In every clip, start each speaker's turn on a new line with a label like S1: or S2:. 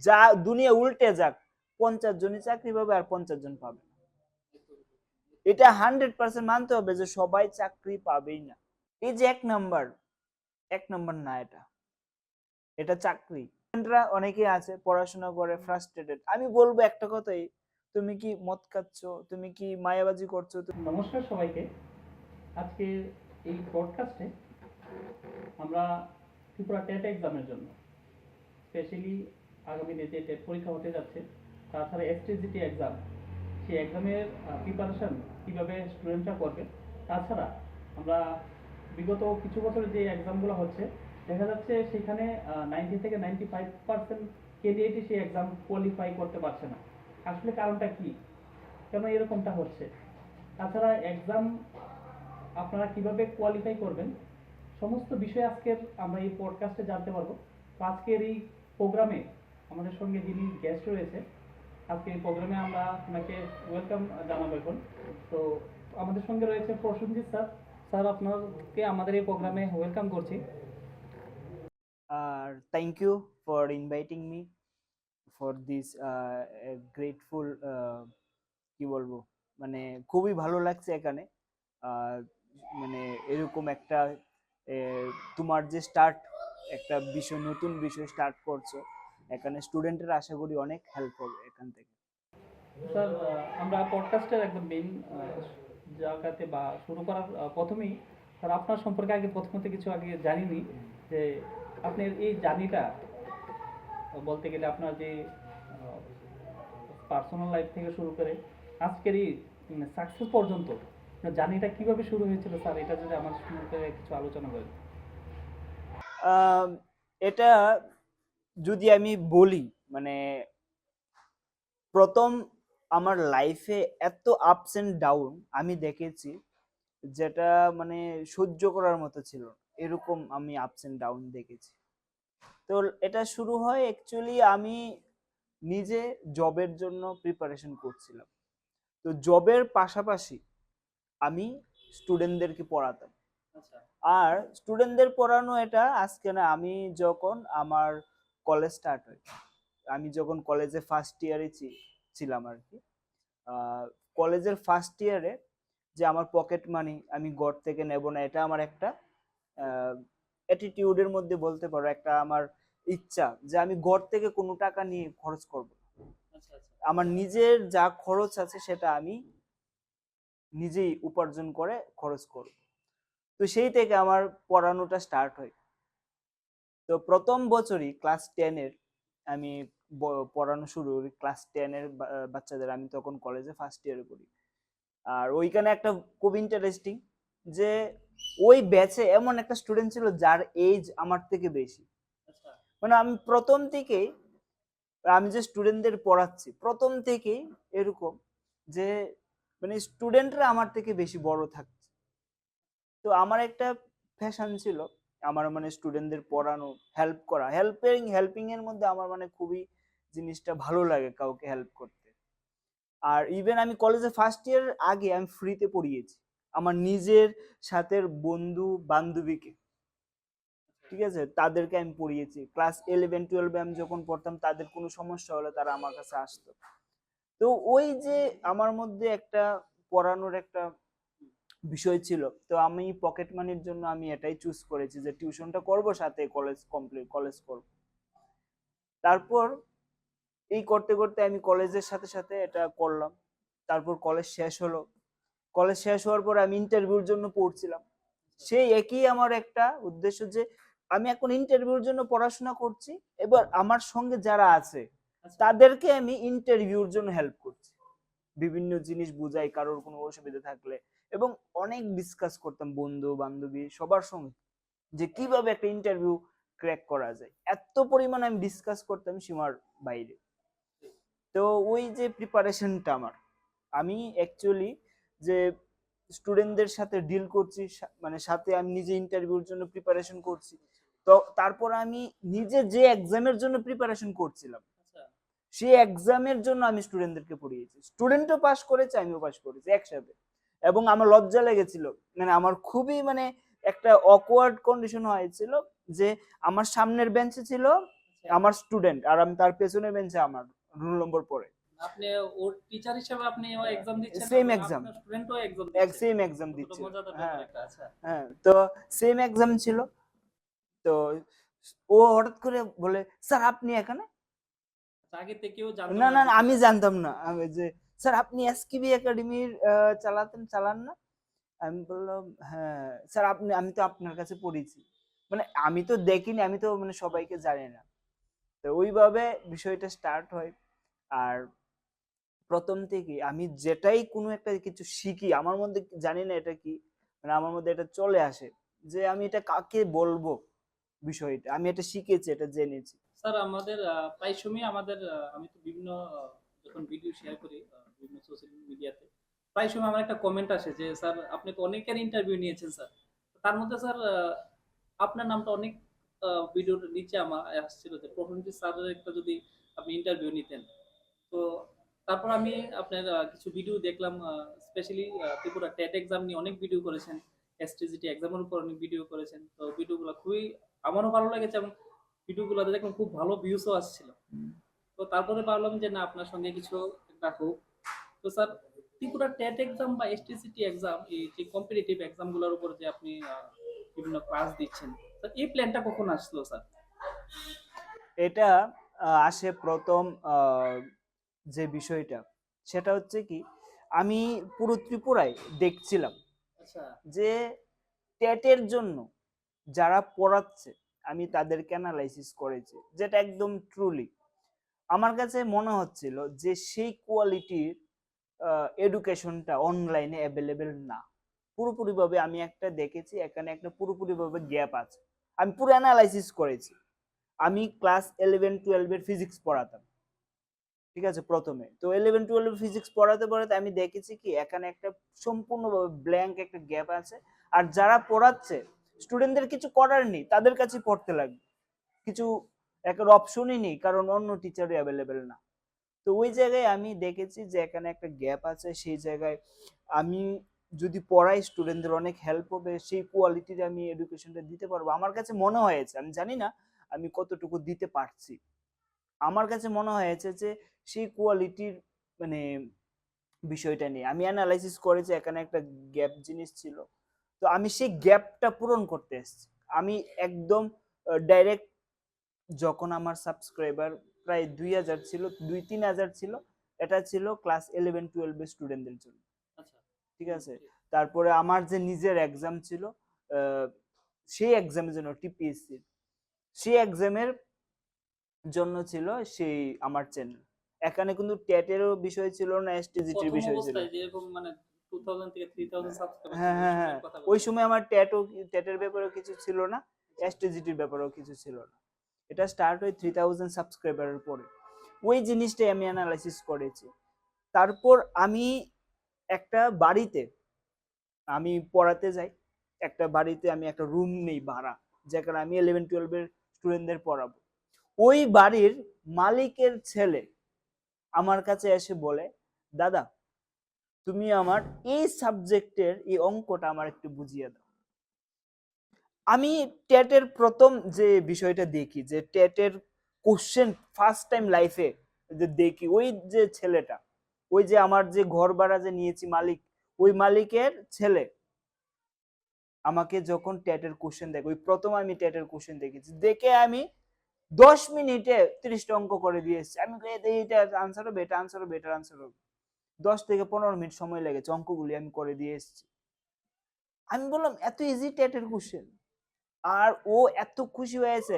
S1: যা দুনিয়া উল্টে যাক, 50 জনই চাকরি পাবে আর 50 জন পাবে না। এটা 100% মানতে হবে যে সবাই চাকরি পাবেই না। এই যে এক নাম্বার না, এটা চাকরি। অনেকেই আছে পড়াশোনা করে ফ্রাস্ট্রেটেড। আমি বলবো একটা কথাই, তুমি কি মদ খাচ্ছ, তুমি কি মায়াবাজি করছো?
S2: নমস্কার সবাইকে। আজকে এই পডকাস্টে আমরা ত্রিপুরা টেট এক্সামের জন্য স্পেশালি আগামীতে যে টেট পরীক্ষা হতে যাচ্ছে, তাছাড়া এসটিজিটি এক্সাম, সেই এক্সামের প্রিপারেশন কীভাবে স্টুডেন্টরা করবে, তাছাড়া আমরা বিগত কিছু বছরে যে এক্সামগুলো হচ্ছে দেখা যাচ্ছে সেখানে 90 থেকে 95% ক্যান্ডিডেটই সেই এক্সাম কোয়ালিফাই করতে পারছে না। আসলে কারণটা কি, কেন এরকমটা হচ্ছে? তাছাড়া এক্সাম আপনারা কিভাবে কোয়ালিফাই করবেন, সমস্ত বিষয় আজকের আমরা এই পডকাস্টে জানতে পারবো। তো আজকের এই প্রোগ্রামে আমাদের সঙ্গে যিনি গেস্ট রয়েছে, আজকে এই প্রোগ্রামে আমরা আপনাকে ওয়েলকাম জানাবো এখন। তো আমাদের সঙ্গে রয়েছে প্রসেনজিৎ স্যার। স্যার, আপনাকে আমাদের এই প্রোগ্রামে ওয়েলকাম করছি।
S1: আর thank you for inviting me for this grateful, কি বলবো, মানে খুবই ভালো লাগছে এখানে। মানে এরকম একটা তোমার যে একটা বিষয়, নতুন বিষয় স্টার্ট করছো, এখানে স্টুডেন্টের আশা করি অনেক হেল্প হবে এখান থেকে।
S2: স্যার, আমরা পডকাস্টের একদম মেইন জায়গাতে বা শুরু করার প্রথমেই স্যার আপনার সম্পর্কে আগে প্রথমত কিছু আগে জানিনি যে আপনার এই জার্নিটা বলতে গেলে আপনার যে পার্সোনাল লাইফ থেকে শুরু করে আজকের এই সাকসেস পর্যন্ত জার্নিটা কিভাবে শুরু হয়েছিল স্যার, এটা যদি আমার সম্পর্কে কিছু আলোচনা করেন।
S1: এটা যদি আমি বলি, মানে প্রথম আমার লাইফে এত আপস এন্ড ডাউন আমি দেখেছি, যেটা মানে সহ্য করার মতো ছিল না। এরকম আমি আপস এন্ড ডাউন দেখেছি। তো এটা শুরু হয় অ্যাকচুয়ালি আমি নিজে জবের জন্য প্রিপারেশন করছিলাম। তো জবের পাশাপাশি আমি স্টুডেন্টদেরকে পড়াতাম। আর স্টুডেন্টদের পড়ানো এটা আজকে না, আমি যখন আমার কলেজ স্টার্ট হয়, আমি যখন কলেজে ফার্স্ট ইয়ারে ছিলাম আর কি, কলেজের ফার্স্ট ইয়ারে যে আমার পকেট মানি আমি ঘর থেকে নেব না, এটা আমার একটা অ্যাটিটিউডের মধ্যে বলতে পারো, একটা আমার ইচ্ছা যে আমি ঘর থেকে কোনো টাকা নিয়ে খরচ করব। আমার নিজের যা খরচ আছে সেটা আমি নিজেই উপার্জন করে খরচ করব। তো সেই থেকে আমার পড়ানোটা স্টার্ট হয়। তো প্রথম বছরই ক্লাস 10-এর আমি পড়ানো শুরু করি। ক্লাস 10-এর বাচ্চাদের, আমি তখন কলেজে ফার্স্ট ইয়ারে পড়ি। আর ওইখানে একটা খুব ইন্টারেস্টিং যে ওই ব্যাচে এমন একটা স্টুডেন্ট ছিল যার এজ আমার থেকে বেশি। মানে আমি প্রথম থেকেই, আমি যে স্টুডেন্টদের পড়াচ্ছি প্রথম থেকেই এরকম যে মানে স্টুডেন্টরা আমার থেকে বেশি বড় থাকছে। তো আমার একটা ফ্যাশন ছিল, আমার মানে স্টুডেন্টদের পড়ানো, হেল্প করা, হেল্পিং এর মধ্যে আমার মানে খুবই জিনিসটা ভালো লাগে, কাউকে হেল্প করতে। আর ইভেন আমি কলেজে ফার্স্ট ইয়ার আগে আমি ফ্রিতে পড়িয়েছি আমার নিজের সাথে বন্ধু বান্ধবীকে, ঠিক আছে, তাদেরকে আমি পড়িয়েছি। ক্লাস 11-12-এ আমি যখন পড়তাম, তাদের কোনো সমস্যা হলে তারা আমার কাছে আসতো। তো ওই যে আমার মধ্যে একটা পড়ানোর একটা বিষয় ছিল, তো আমি পকেট মানির জন্য আমি এটাই চুজ করেছি যে টিউশনটা করব, সাথে কলেজ করব। তারপর এই করতে করতে আমি কলেজের সাথে সাথে এটা করলাম। তারপর কলেজ শেষ হলো। কলেজ শেষ হওয়ার পর আমি ইন্টারভিউর জন্য পড়ছিলাম। সেই একই আমার একটা উদ্দেশ্য যে আমি এখন ইন্টারভিউর জন্য পড়াশোনা করছি, এবার আমার সঙ্গে যারা আছে তাদেরকে আমি ইন্টারভিউর জন্য হেল্প করছি, বিভিন্ন জিনিস বুঝাই কারোর কোনো অসুবিধা থাকলে, এবং অনেক ডিসকাস করতাম বন্ধু বান্ধবী সবার সঙ্গে যে কিভাবে একটা ইন্টারভিউ ক্র্যাক করা যায়। এত পরিমাণ আমি ডিসকাস করতাম সীমার বাইরে। তো ওই যে প্রিপারেশনটা আমার, আমি অ্যাকচুয়ালি যে স্টুডেন্টদের সাথে ডিল করছি, মানে সাথে আমি নিজে ইন্টারভিউর জন্য প্রিপারেশন করছি। তো তারপর আমি নিজে যে এক্সামের জন্য প্রিপারেশন করছিলাম, সেই এক্সামের জন্য আমি স্টুডেন্টদেরকে পড়িয়েছি। স্টুডেন্টও পাস করেছে, আমিও পাস করেছি একসাথে। এবং আমার লজ্জা লেগেছিল, মানে আমার খুবই মানে একটা অকওয়ার্ড কন্ডিশন হয়েছিল যে আমার সামনের বেঞ্চে ছিল আমার স্টুডেন্ট, আর আমি তার পেছনে বেঞ্চে আমার রোল নম্বর পড়ে।
S2: আপনি ওর টিচার হিসেবে আপনি এক্সাম দিচ্ছেন,
S1: সেম
S2: এবং
S1: এক্সাম,
S2: আপনার স্টুডেন্টও এক্সাম দিচ্ছে।
S1: সেম এক্সাম
S2: কতটা
S1: দিচ্ছে।
S2: মজাদার ব্যাপার
S1: হ্যাঁ
S2: একটা। আচ্ছা,
S1: হ্যাঁ, তো সেম এক্সাম ছিল। তো ও হঠাৎ করে বলে, স্যার আপনি এখানে?
S2: আচ্ছা, আগে থেকেও জানতো
S1: না
S2: না
S1: না না, আমি
S2: বিষয়টা?
S1: জানতাম না। আমি যে, স্যার আপনি এসকিবি একাডেমির চালান না? আমি বললাম, হ্যাঁ স্যার। আমি তো আপনার কাছে পড়েছি। মানে আমি তো দেখিনি, আমি তো মানে সবাইকে জানি না। তো ওইভাবে বিষয়টা স্টার্ট হয়। আর প্রথম থেকে আমি যেটাই কোনো একটা কিছু শিখি, আমার মধ্যে জানি না এটা কি, মানে আমার মধ্যে এটা চলে আসে যে আমি এটা কাকে বলবো। বিষয়টা আমি এটা শিখেছি, এটা জেনেছি।
S2: স্যার, আমাদের প্রায় সময় আমাদের আমি তো বিভিন্ন যখন ভিডিও শেয়ার করি বিভিন্ন সোশ্যাল মিডিয়াতে, প্রায় সময় আমার একটা কমেন্ট আসে যে স্যার আপনি তো অনেকের ইন্টারভিউ নিয়েছেন স্যার, তার মধ্যে স্যার আপনার নামটা অনেক ভিডিওর নিচে আমার আসছিল যে প্রফেসর স্যারের একটা যদি আপনি ইন্টারভিউ নিতেন। তো তারপর আমি আপনার কিছু ভিডিও দেখলাম, স্পেশালি ত্রিপুরা টেট এক্সাম নিয়ে অনেক ভিডিও করেছেন, এসটিজিটি এক্সামের উপর অনেক ভিডিও করেছেন। তো ভিডিওগুলো খুবই আমারও ভালো লেগেছে, এবং ভিডিওগুলোতে দেখলাম খুব ভালো ভিউসও আসছিল। তো তারপরে ভাবলাম যে না, আপনার সঙ্গে কিছু একটা হোক। তো স্যার, ত্রিপুরা টেট এক্সাম বা এসটিসিটি এক্সাম, এই যে কম্পিটিটিভ এক্সাম গুলোর উপর যে আপনি বিভিন্ন ক্লাস দিচ্ছেন, স্যার এই প্ল্যানটা কখন আসলো স্যার?
S1: এটা আসে প্রথম যে বিষয়টা, সেটা হচ্ছে কি, আমি পুরো ত্রিপুরায় দেখছিলাম
S2: আচ্ছা।
S1: যে টেটের জন্য যারা পড়াচ্ছে, আমি তাদেরকে অ্যানালাইসিস করেছি, যেটা একদম ট্রুলি আমার কাছে মনে হচ্ছিল যে সেই কোয়ালিটির এডুকেশনটা অনলাইনে অ্যাভেলেবেল না। পুরোপুরিভাবে আমি একটা দেখেছি, এখানে একটা পুরোপুরিভাবে গ্যাপ আছে। আমি পুরো অ্যানালাইসিস করেছি। আমি ক্লাস 11-12 এর ফিজিক্স পড়াতাম, ঠিক আছে, প্রথমে তো 11-12 ফিজিক্স পড়াতে পড়াতে আমি দেখেছি কি এখানে একটা সম্পূর্ণভাবে ব্ল্যাঙ্ক একটা গ্যাপ আছে। আর যারা পড়াচ্ছে স্টুডেন্টদের কিছু করার নেই, তাদের কাছে পড়তে লাগবে, কিছু একটা অপশনই নেই, কারণ অন্য টিচারই অ্যাভেলেবেল না। তো ওই জায়গায় আমি দেখেছি যে এখানে একটা গ্যাপ আছে। সেই জায়গায় আমি যদি পড়াই, স্টুডেন্টদের অনেক হেল্প হবে, সেই কোয়ালিটির আমি এডুকেশনটা দিতে পারবো। আমার কাছে মনে হয়েছে, আমি জানি না আমি কতটুকু দিতে পারছি, আমার কাছে মনে হয়েছে যে সেই কোয়ালিটির মানে বিষয়টা নিয়ে আমি অ্যানালাইসিস করেছি, এখানে একটা গ্যাপ জিনিস ছিল। তো আমি সেই গ্যাপটা পূরণ করতে এসেছি। আমি একদম ডাইরেক্ট, যখন আমার সাবস্ক্রাইবার প্রায় 2000 ছিল, 2-3000 ছিল, এটা ছিল ক্লাস 11-12 এর স্টুডেন্টদের জন্য,
S2: আচ্ছা।
S1: ঠিক আছে। তারপরে আমার যে নিজের এক্সাম ছিল, সেই এক্সামের জন্য টিপিএসসি, সেই এক্সামের জন্য ছিল সেই আমার চ্যানেল। এখানে কিন্তু টেটেরও বিষয় ছিল না, এসটিজিটির
S2: প্রথম
S1: বিষয় ছিল।
S2: অবস্থায় যেরকম মানে 2000 থেকে 3000 সাবস্ক্রাইবার ছিল,
S1: হ্যাঁ
S2: ওই
S1: হ্যাঁ হ্যাঁ,
S2: সময়ের কথা
S1: ওই
S2: বলছেন?
S1: সময় আমার টেটের ব্যাপারেও কিছু ছিল না, এসটিজিটির ব্যাপারেও কিছু ছিল না। এটা স্টার্ট হয় 3000 সাবস্ক্রাইবারের পরে। ওই জিনিসটাই আমি অ্যানালাইসিস করেছি। তারপর আমি একটা বাড়িতে আমি পড়াতে যাই, একটা বাড়িতে আমি একটা রুম নেই ভাড়া, যেখানে আমি 11-12 এর স্টুডেন্টদের পড়াবো। ওই বাড়ির মালিকের ছেলে আমার কাছে এসে বলে, দাদা তুমি আমার এই সাবজেক্টের এই অঙ্কটা আমার একটু বুঝিয়ে দাও। আমি টেটের প্রথম যে বিষয়টা দেখি, যে টেটের কোশ্চেন ফার্স্ট টাইম লাইফে যে দেখি, ওই যে ছেলেটা, ওই যে আমার যে ঘর ভাড়া যে নিয়েছি মালিক, ওই মালিকের ছেলে আমাকে যখন টেটের কোশ্চেন দেখে, ওই প্রথম আমি টেটের কোশ্চেন দেখেছি, দেখে আমি 10 মিনিটে 30টা অঙ্ক করে দিয়ে এসেছি। আমি এটা আনসার হবে, এটা আনসার হবে, এটার আনসার হবে। 10 থেকে 15 মিনিট সময় লেগেছে, অঙ্কগুলি আমি করে দিয়ে এসেছি। আমি বললাম এত ইজি টেটের কোশ্চেন, আর ও এত খুশি হয়েছে,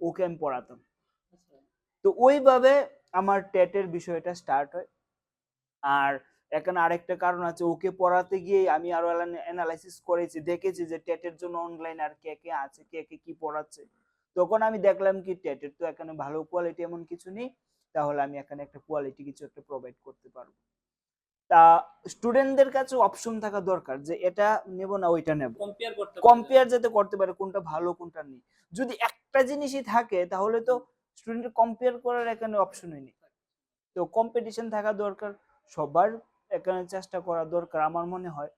S1: ওকে আমি পড়াতাম।
S2: আচ্ছা।
S1: তো ওইভাবে আমার টেটের বিষয়টা স্টার্ট হয়। আর এখানে আরেকটা কারণ আছে, ওকে পড়াতে গিয়ে আমি আরো অ্যানালাইসিস করেছি, দেখেছি যে টেটের জন্য অনলাইন আর কে কে আছে, কে কে কি পড়াচ্ছে। তখন আমি দেখলাম কি টেটের তো এখানে ভালো কোয়ালিটি এমন কিছু নেই, তাহলে আমি এখানে একটা কোয়ালিটি কিছু একটা প্রোভাইড করতে পারবো। তা স্টুডেন্টদের কাছে অপশন থাকা দরকার যে এটা নেব না ওইটা নেব,
S2: কম্পেয়ার করতে পারে যেন।
S1: কম্পেয়ার যাতে করতে পারে কোনটা ভালো কোনটা নেই। যদি একটা জিনিসই থাকে তাহলে তো স্টুডেন্ট কম্পেয়ার করার এখানে অপশনই নেই। তো কম্পিটিশন থাকা দরকার, সবার এখানে চেষ্টা করা দরকার আমার মনে হয়।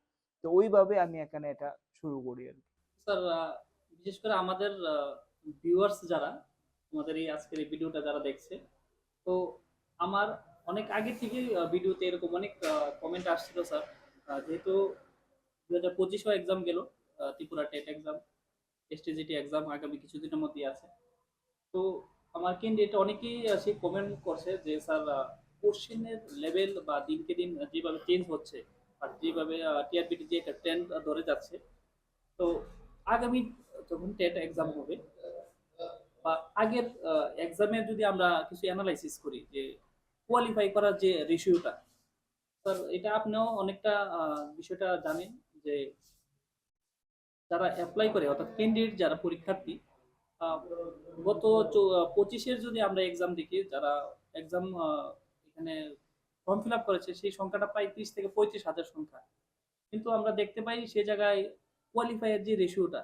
S1: তো ওইভাবে আমি এখানে এটা শুরু করি আর কি।
S2: স্যার, বিশেষ করে আমাদের ভিউয়ার্স যারা, তোমাদের এই আজকের এই ভিডিওটা যারা দেখছে। তো আমার অনেক আগে থেকেই ভিডিওতে এরকম অনেক কমেন্ট আসছিল স্যার, যেহেতু 2025 এক্সাম গেল, Tripura TET exam, STGT exam আগামী কিছুদিনের মধ্যেই আছে। তো আমার ক্যান্ডিডেট অনেকেই সে কমেন্ট করছে যে স্যার, কোশ্চেনের লেভেল বা দিনকে দিন যেভাবে চেঞ্জ হচ্ছে আর যেভাবে টিআরপিটি যে একটা ট্রেন্ড ধরে যাচ্ছে, তো আগামী যখন টেট এক্সাম হবে বা আগের এক্সামের যদি আমরা কিছু অ্যানালাইসিস করি যে কোয়ালিফাই করার যে রেশিওটা, স্যার এটা আপনিও অনেকটা বিষয়টা জানেন যে যারা অ্যাপ্লাই করে অর্থাৎ ক্যান্ডিডেট যারা পরীক্ষার্থী, আহ, গত 25-এর যদি আমরা এক্সাম দেখি, যারা এক্সাম এখানে ফর্ম ফিল আপ করেছে সেই সংখ্যাটা প্রায় 30 থেকে 35 হাজার সংখ্যা, কিন্তু আমরা দেখতে পাই সে জায়গায় কোয়ালিফাইয়ের যে রেশিওটা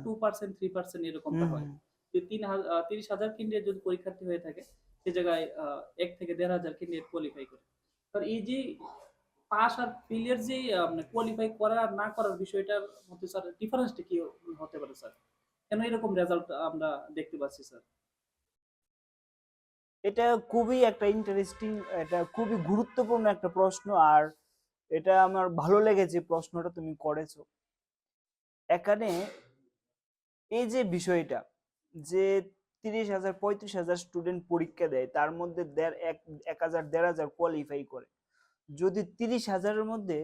S2: 2% 3% এরকমটা হয়। যে 30,000 ক্যান্ডিডেট যদি পরীক্ষার্থী হয়ে থাকে, সে জায়গায় 1 থেকে 1,500 ক্যান্ডিডেট কোয়ালিফাই করে। আর এই যে পাস আর ফেলিয়ার যে মানে কোয়ালিফাই করা আর না করার বিষয়টার মধ্যে স্যার ডিফারেন্সটা কি হতে পারে স্যার? কেন এরকম রেজাল্ট আমরা দেখতে পাচ্ছি স্যার?
S1: এটা খুবই একটা ইন্টারেস্টিং, এটা খুবই গুরুত্বপূর্ণ একটা প্রশ্ন। আর এটা আমার ভালো লেগেছে প্রশ্নটা তুমি করেছো। এখানে এই যে বিষয়টা, যে 30,000 35,000 স্টুডেন্ট পরীক্ষা দেয়, তার মধ্যে 1,000 1,500 কোয়ালিফাই করে। যদি 30,000-এর মধ্যে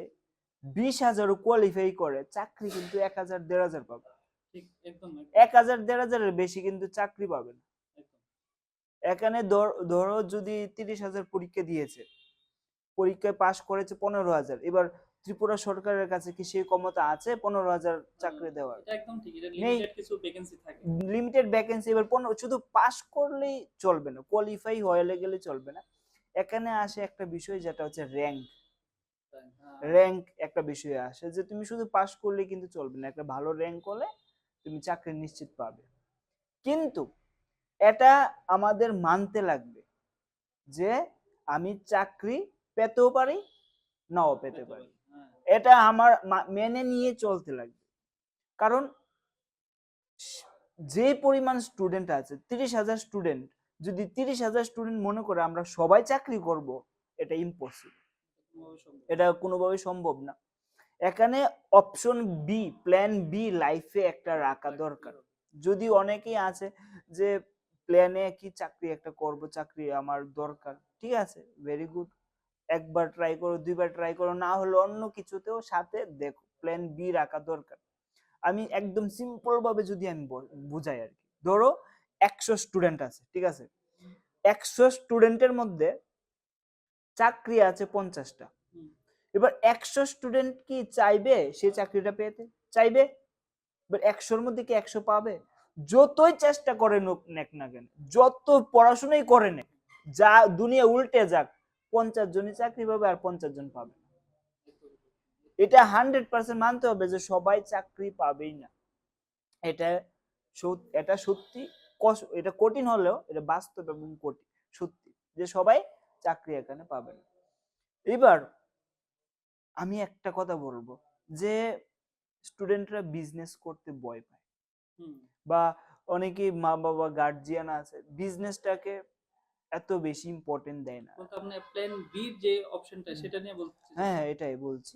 S1: 20,000-ও কোয়ালিফাই করে, চাকরি কিন্তু 1,000 1,500 পাবে।
S2: ঠিক, একদম
S1: 1,000 1,500-এর বেশি কিন্তু চাকরি পাবে না। এখানে ধরো যদি 30,000 পরীক্ষা দিয়েছে, পরীক্ষায় পাশ করেছে 15,000, এবার ত্রিপুরা সরকারের কাছে কি সেই ক্ষমতা আছে 15,000 চাকরি দেওয়ার?
S2: এটা একদম ঠিক, এটা
S1: নেই,
S2: লিমিটেড কিছু ভ্যাকেন্সি থাকে।
S1: Limited vacancy. এবার শুধু পাস করলেই চলবে না, কোয়ালিফাই হয়ে গেলে চলবে না। এখানে আসে একটা বিষয়, যেটা হচ্ছে র্যাঙ্ক। র্যাঙ্ক একটা বিষয় আসে, যে তুমি শুধু পাস করলে কিন্তু চলবে না, একটা ভালো র্যাঙ্ক হলে তুমি চাকরি নিশ্চিত পাবে। কিন্তু এটা আমাদের মানতে লাগবে যে আমি চাকরি পেতেও পারি, নাও পেতে পারি। এটা আমার মেনে নিয়ে চলতে লাগবে। কারণ যে পরিমাণ স্টুডেন্ট আছে, 30,000 স্টুডেন্ট, যদি 30,000 স্টুডেন্ট মনে করে আমরা সবাই চাকরি করব, এটা ইম্পসিবল, এটা কোনোভাবেই সম্ভব না। এখানে অপশন বি, প্ল্যান বি লাইফে একটা রাখা দরকার। যদি অনেকেই আছে যে প্ল্যানে কি চাকরি একটা করব, চাকরি আমার দরকার, ঠিক আছে, ভেরি গুড, একবার ট্রাই করো, দুইবার ট্রাই করো, না হলে অন্য কিছুতেও সাথে দেখো, প্ল্যান বি রাখা দরকার। আমি একদম সিম্পল ভাবে যদি আমি বুঝাই আর কি, ধরো 100 স্টুডেন্ট আছে, ঠিক আছে, 100 স্টুডেন্টের মধ্যে চাকরি আছে 50টা। এবার 100 স্টুডেন্ট কি চাইবে সে চাকরিটা পেতে? চাইবে। এবার 100-র মধ্যে কি 100 পাবে? যতই চেষ্টা করে নেক না কেন, যত পড়াশোনাই করে নেক, যা দুনিয়া উল্টে যাক, 50 জনই চাকরি পাবে আর 50 জন পাবে না। এটা 100% মানতে হবে যে সবাই চাকরি পাবেই না। এটা এটা সত্যি, এটা কঠিন হলেও এটা বাস্তব এবং কঠিন সত্যি, যে সবাই চাকরি এখানে পাবে না। এবার আমি একটা কথা বলবো, যে স্টুডেন্টরা বিজনেস করতে ভয় পায়, বা অনেকেই মা বাবা গার্জিয়ান আছে বিজনেসটাকে এত বেশি ইম্পর্টেন্ট দেয় না।
S2: আপনি প্ল্যান বি যে অপশনটা সেটা নিয়ে বলছেন?
S1: হ্যাঁ, এটাই বলছি,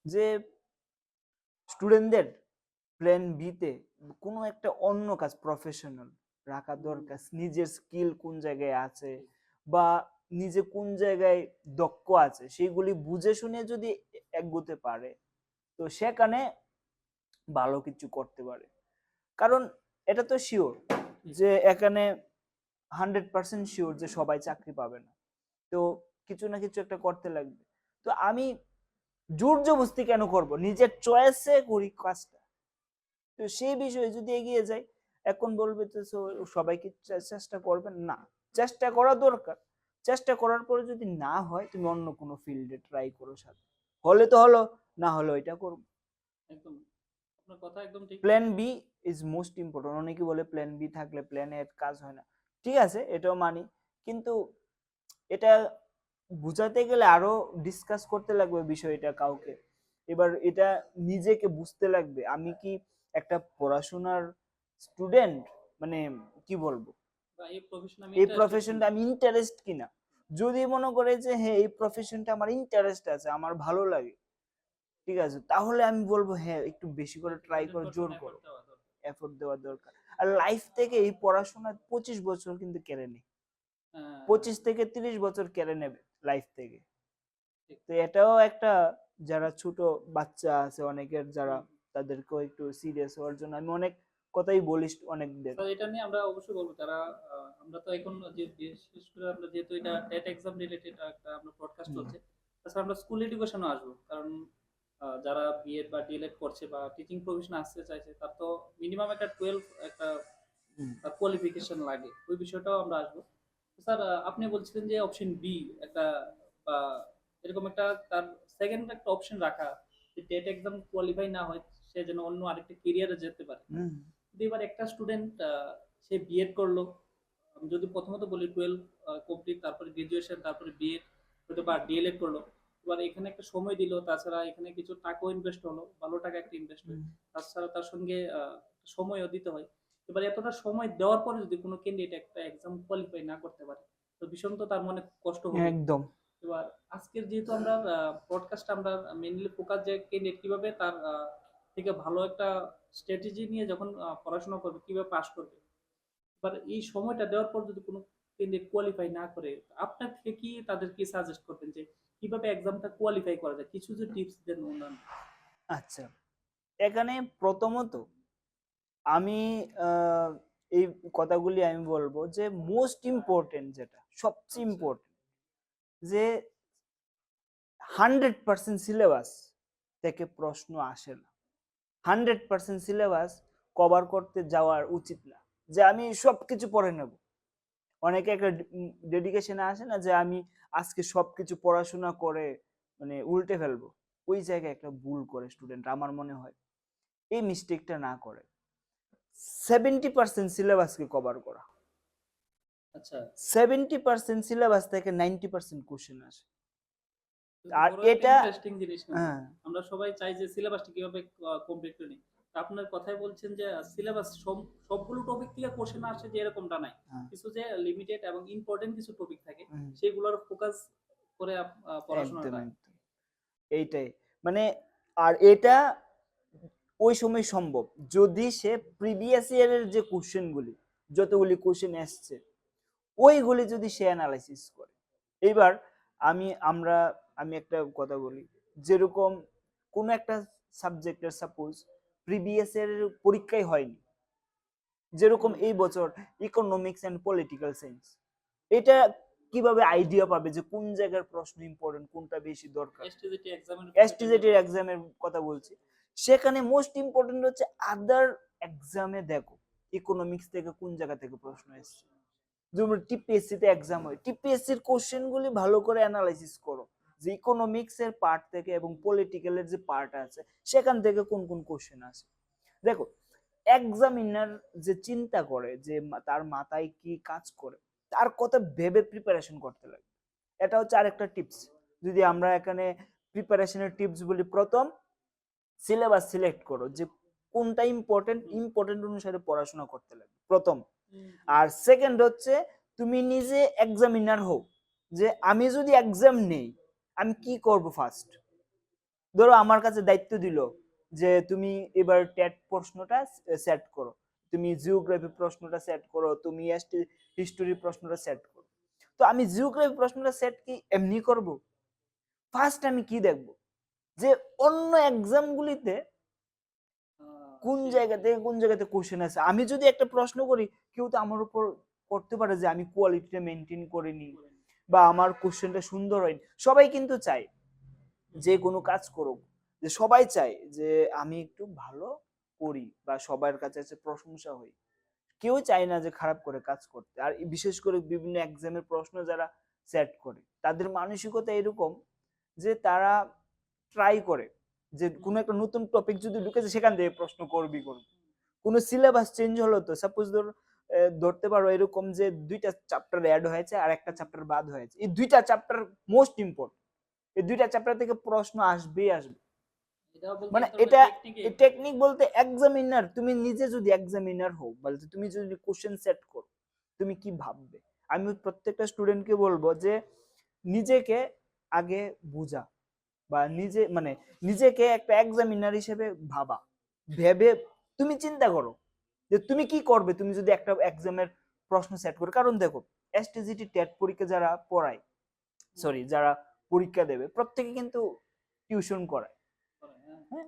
S1: যে স্টুডেন্টদের প্ল্যান বি তে কোনো একটা অন্য কাজ, প্রফেশনাল রাখা দরকার। নিজের স্কিল কোন জায়গায় আছে বা নিজে কোন জায়গায় দক্ষ আছে, সেগুলি বুঝে শুনে যদি এগোতে পারে, তো সেখানে ভালো কিছু করতে পারে। কারণ এটা তো শিওর যে এখানে 100% শিওর যে সবাই চাকরি পাবে না, তো কিছু না কিছু একটা করতে লাগবে। তো আমি জোর জবরদস্তি কেন করব, নিজের চয়েসে করি কাজটা। তো সেই বিষয়ে যদি এগিয়ে যাই, এখন বলবে তো সবাই কি চেষ্টা করবেন? না, চেষ্টা করা দরকার। চেষ্টা করার পরে যদি না হয়, তুমি অন্য কোনো ফিল্ডে ট্রাই করো, সাথে হলে তো হলো, না হলে ওইটা করবো।
S2: একদম, আপনার কথা একদম ঠিক।
S1: Plan B is most important. অনেকে বলে প্ল্যান বি থাকলে প্ল্যান এর কাজ হয় না, ঠিক আছে, এটাও মানি, কিন্তু এটা বুঝাতে গেলে আরো ডিসকাস করতে লাগবে বিষয়টা কাউকে। এবার এটা নিজেকে বুঝতে লাগবে, আমি কি একটা পড়াশোনার স্টুডেন্ট, মানে কি বলবো,
S2: বা এই প্রফেশন আমি
S1: এই
S2: interested
S1: প্রফেশনটা
S2: কিনা।
S1: আমি ইন্টারেস্ট কিনা। যদি মনে করে যে হ্যাঁ এই প্রফেশনটা আমার ইন্টারেস্ট আছে, আমার ভালো লাগে, ঠিক আছে, তাহলে আমি বলবো হ্যাঁ একটু বেশি করে ট্রাই করো,
S2: 100%
S1: জোর
S2: effort
S1: করো,
S2: দেওয়া দরকার।
S1: এফোর্ট দেওয়া দরকার। আর লাইফ থেকে এই পড়াশোনা 25 বছর কিন্তু কেড়ে নেই,
S2: হ্যাঁ,
S1: 25 থেকে 30 বছর কেড়ে নেবে লাইফ থেকে।
S2: ঠিক।
S1: তো এটাও একটা, যারা ছোট বাচ্চা আছে অনেকের, যারা
S2: হুম।
S1: তাদেরকেও একটু সিরিয়াস হওয়ার জন্য আমি অনেক কথাই বলি অনেকদের।
S2: স্যার এটা নিয়ে আমরা অবশ্যই বলবো যারা আমরা তো এখন যে বিশেষ করে আমরা যেহেতু এটা টেট এক্সাম রিলেটেড একটা আমরা পডকাস্ট
S1: হুম,
S2: চলছে, তাছাড়া আমরা স্কুল এডুকেশনে আসবো, কারণ যারা বিএড বা ডিএলএড করছে বা টিচিং প্রফেশনে আসতে চাইছে তার তো মিনিমাম একটা 12 একটা
S1: হুম,
S2: কোয়ালিফিকেশন লাগে, ওই বিষয়টাও আমরা আসবো। তো স্যার আপনি বলছিলেন যে অপশন বি একটা বা এরকম একটা তার সেকেন্ড একটা অপশন রাখা, যে টেট এক্সাম কোয়ালিফাই না হয় সে যেন অন্য আরেকটা কেরিয়ারে যেতে পারে।
S1: হুম,
S2: কিন্তু এবার একটা স্টুডেন্ট সে বিএড করলো, আমি যদি প্রথমত বলি 12 কমপ্লিট, তারপরে গ্রাজুয়েশন, তারপরে বিএড হতে বা ডিএলএড করলো, এবার এখানে একটা সময় দিল, তাছাড়া এখানে কিছু টাকাও ইনভেস্ট হলো, ভালো টাকা একটা ইনভেস্ট হয়,
S1: হুম।
S2: তাছাড়া তার সঙ্গে সময়ও দিতে হয়। এবার এতটা সময় দেওয়ার পরে যদি কোনো ক্যান্ডিডেট একটা এক্সাম কোয়ালিফাই না করতে পারে, তো ভীষণ তো তার মনে কষ্ট হবে।
S1: একদম।
S2: এবার আজকের যেহেতু আমরা পডকাস্ট আমরা মেইনলি ফোকাস যে ক্যান্ডিডেট কিভাবে তার থেকে ভালো একটা স্ট্র্যাটেজি নিয়ে যখন পড়াশোনা করবে কিভাবে পাস করবে, এবার এই সময়টা দেওয়ার পর যদি কোনো ক্যান্ডিডেট কোয়ালিফাই না করে, আপনার থেকে কি তাদের কি সাজেস্ট করবেন যে কিভাবে এক্সামটা কোয়ালিফাই করা যায়, কিছু যে টিপস দেন অন্যান্য।
S1: আচ্ছা, এখানে প্রথমত আমি আহ, এই কথাগুলি আমি বলবো যে মোস্ট ইম্পর্টেন্ট, যেটা সবচেয়ে
S2: আচ্ছা।
S1: ইম্পর্টেন্ট, যে 100% সিলেবাস থেকে প্রশ্ন আসে না। 100% সিলেবাস কভার করতে যাওয়ার উচিত না, যে আমি সবকিছু পড়ে নেব। অনেকে একটা ডেডিকেশনে আসে না, যে আমি আজকে সবকিছু পড়াশোনা করে মানে উল্টে ফেলবো। ওই জায়গায় একটা ভুল করে স্টুডেন্ট, আমার মনে হয় এই মিস্টেকটা না করে 70% সিলেবাসকে কভার করা।
S2: আচ্ছা,
S1: 70% সিলেবাস থেকে 90% কোশ্চেন আসে।
S2: কিন্তু
S1: আর
S2: বড় একটা
S1: এটা
S2: ইন্টারেস্টিং জিনিস কিন্তু
S1: হ্যাঁ,
S2: আমরা সবাই চাই যে সিলেবাসটা কিভাবে কমপ্লিট করি। তা আপনার কথাই বলছেন যে সিলেবাস সবগুলো টপিক থেকে কোশ্চেন আসে যে এরকমটা নাই,
S1: হ্যাঁ,
S2: কিছু যে লিমিটেড এবং ইম্পর্টেন্ট কিছু টপিক থাকে
S1: হুম,
S2: সেগুলোর ফোকাস করে
S1: একদম
S2: পড়াশোনাটা।
S1: একদম এইটাই, মানে আর এটা ওই সময় সম্ভব যদি সে প্রিভিয়াস ইয়ারের যে কোশ্চেনগুলি, যতগুলি কোশ্চেন এসছে ওইগুলি যদি সে অ্যানালাইসিস করে। এইবার আমরা আমি একটা কথা বলি, যেরকম কোন একটা সাবজেক্টের সাপোজ প্রিভিয়াস ইয়ারের পরীক্ষাই হয়নি, যেরকম
S2: হুম।
S1: এই বছর ইকোনমিক্স এন্ড পলিটিক্যাল সায়েন্স, এটা কিভাবে আইডিয়া পাবে যে কোন জায়গার প্রশ্ন ইম্পর্টেন্ট, কোনটা বেশি দরকার?
S2: এসটিজিটি এক্সামের উপর ডিপেন্ড
S1: এসটিজেড
S2: করে।
S1: এর এক্সামের কথা বলছি, সেখানে মোস্ট ইম্পর্টেন্ট হচ্ছে আদার এক্সামে দেখো ইকোনমিক্স থেকে কোন জায়গা থেকে প্রশ্ন এসেছে। যেমন টিপিএসসি তে এক্সাম হয়, টিপিএসসি এর কোশ্চেন গুলি ভালো করে অ্যানালাইসিস করো, যে ইকোনমিক্স এর পার্ট থেকে এবং পলিটিক্যাল এর যে পার্ট আছে সেখান থেকে কোন কোন কোশ্চেন আছে। দেখো, এক্সামিনার যে চিন্তা করে যে তার মাথায় কি কাজ করে, তার কথা ভেবে প্রিপারেশন করতে লাগে। এটা হচ্ছে আরেকটা টিপস। যদি আমরা এখানে প্রিপারেশনের টিপস বলি, প্রথম সিলেবাস সিলেক্ট করো, যে কোনটা ইম্পর্টেন্ট,
S2: হুম,
S1: ইম্পর্টেন্ট অনুসারে পড়াশোনা করতে লাগে প্রথম।
S2: হুম,
S1: আর সেকেন্ড হচ্ছে তুমি নিজে এক্সামিনার হও, যে আমি যদি এক্সাম নেই আমি কি করব ফার্স্ট। ধরো আমার কাছে দায়িত্ব দিল যে তুমি এবার টেট প্রশ্নটা সেট করো, তুমি জিওগ্রাফি প্রশ্নটা সেট করো, তুমি হিস্টোরি প্রশ্নটা সেট করো। তো আমি জিওগ্রাফি প্রশ্নটা সেট কি এমনি করব? ফার্স্ট আমি কি দেখব, যে অন্য এক্সাম গুলিতে কোন
S2: সেই
S1: জায়গা থেকে কোন জায়গাতে কোশ্চেন আছে। আমি যদি একটা প্রশ্ন করি, কেউ তো আমার উপর করতে পারে যে আমি কোয়ালিটিটা মেনটেন করিনি
S2: করে নিই।
S1: বা আমার কোশ্চেনটা সুন্দর হয়নি। সবাই কিন্তু চায়
S2: হুম,
S1: যে কোনো কাজ করুক, যে সবাই চায় যে আমি একটু ভালো করি বা সবার কাছে এসে প্রশংসা হই। কেউ চায় না যে খারাপ করে কাজ করতে। আর বিশেষ করে বিভিন্ন এক্সামের প্রশ্ন যারা সেট করে, তাদের মানসিকতা এরকম যে তারা ট্রাই করে যে
S2: হুম,
S1: কোনো একটা নতুন টপিক যদি ঢুকেছে সেখান থেকে প্রশ্ন করবি। কোনো সিলেবাস চেঞ্জ হলো, তো সাপোজ ধরতে পারো এরকম যে ২টা চ্যাপ্টার এড হয়েছে আর একটা চ্যাপ্টার বাদ হয়েছে। এই ২টা চ্যাপ্টার মোস্ট ইম্পর্টেন্ট। এই ২টা চ্যাপ্টার থেকে প্রশ্ন আসবেই আসবে।
S2: এটাও বলতে
S1: মানে
S2: এক ধরনের
S1: এটা
S2: টেকনিকই।
S1: টেকনিক বলতে এক্সামিনার, তুমি নিজে যদি এক্সামিনার হও বলতে তুমি যদি কোশ্চেন সেট করো, তুমি কি ভাববে? আমি প্রত্যেকটা স্টুডেন্টকে বলবো যে নিজেকে আগে বুঝা, বা নিজেকে একটা এক্সামিনার হিসেবে ভাবা, ভেবে তুমি চিন্তা করো যে তুমি কি করবে তুমি যদি একটা এক্সামের প্রশ্ন সেট করো। কারণ দেখো, এসটিজিটি টেট পরীক্ষা যারা পড়ায়, যারা পরীক্ষা দেবে, প্রত্যেকে কিন্তু টিউশন করায়। হ্যাঁ,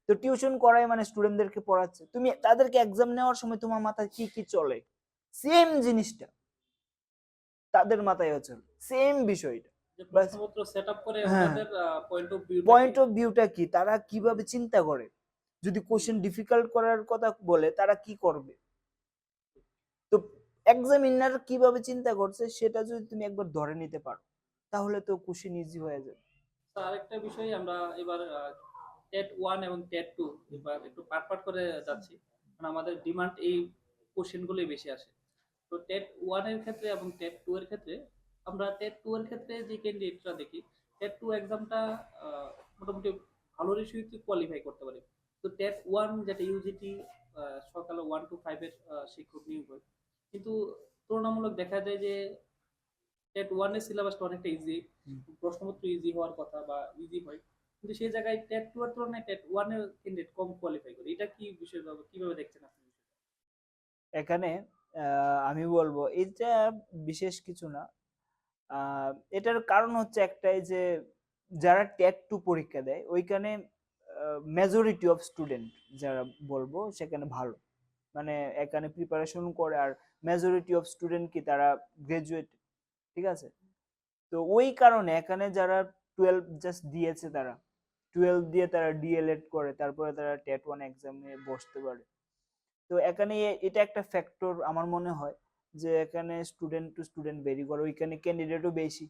S1: তো টিউশন করায় মানে স্টুডেন্টদেরকে পড়াচ্ছে, তুমি তাদেরকে এক্সাম নেওয়ার সময় তোমার মাথায় কি কি চলে, সেম জিনিসটা তাদের মাথায় চলে, সেম বিষয়টা।
S2: যে প্রশ্নপত্র সেটআপ করে
S1: হ্যাঁ,
S2: ওনাদের
S1: পয়েন্ট অফ ভিউটা কি, তারা কিভাবে চিন্তা করে, যদি কোশ্চেন ডিফিকাল্ট করার কথা বলে তারা কি করবে। তো এক্সামিনার কিভাবে চিন্তা করছে সেটা যদি তুমি একবার ধরে নিতে পারো, তাহলে তো কোশ্চেন ইজি হয়ে যাবে।
S2: তো আরেকটা বিষয় আমরা এবার টেট 1 এবং টেট 2 এবার একটু পার্ট করে যাচ্ছি, কারণ আমাদের ডিমান্ড এই কোশ্চেনগুলোই বেশি আসে। তো টেট 1 এর ক্ষেত্রে এবং টেট 2 এর ক্ষেত্রে, আমরা টেট 2 এর ক্ষেত্রে যে ক্যান্ডিডেটরা দেখি, টেট 2 এক্সামটা মোটামুটি ভালো রেশিওতে কোয়ালিফাই করতে পারে। তো টেট 1 যেটা ইউজিটি সকালে 1 to 5 এর শিক্ষক নিয়োগ হয়, কিন্তু তুলনামূলক দেখা যায় যে টেট 1 এর সিলেবাসটা অনেকটা ইজি, প্রশ্নপত্র ইজি হওয়ার কথা বা ইজি হয়, কিন্তু সেই জায়গায় টেট 2 এর তুলনায় টেট 1 এর ক্যান্ডিডেট কম কোয়ালিফাই করে। এটা কি বিষয়, কিভাবে দেখছেন আপনি?
S1: এখানে আমি বলবো এটা বিশেষ কিছু না। এটার কারণ হচ্ছে একটাই যে যারা টেট 2 পরীক্ষা দেয় ওইখানে মেজরিটি অফ স্টুডেন্ট যারা বলবো সেখানে ভালো, মানে এখানে প্রিপারেশন করে, আর মেজরিটি অফ স্টুডেন্ট কি তারা গ্রাজুয়েট, ঠিক আছে। তো ওই কারণে এখানে যারা 12 জাস্ট দিয়েছে, তারা 12 দিয়ে তারা ডিএলএড করে, তারপরে তারা টেট 1 এক্সামে বসতে পারে। তো এখানে এটা একটা ফ্যাক্টর আমার মনে হয়, যে এখানে স্টুডেন্ট টু স্টুডেন্ট ভেরি করে, ওইখানে ক্যান্ডিডেটও বেশি।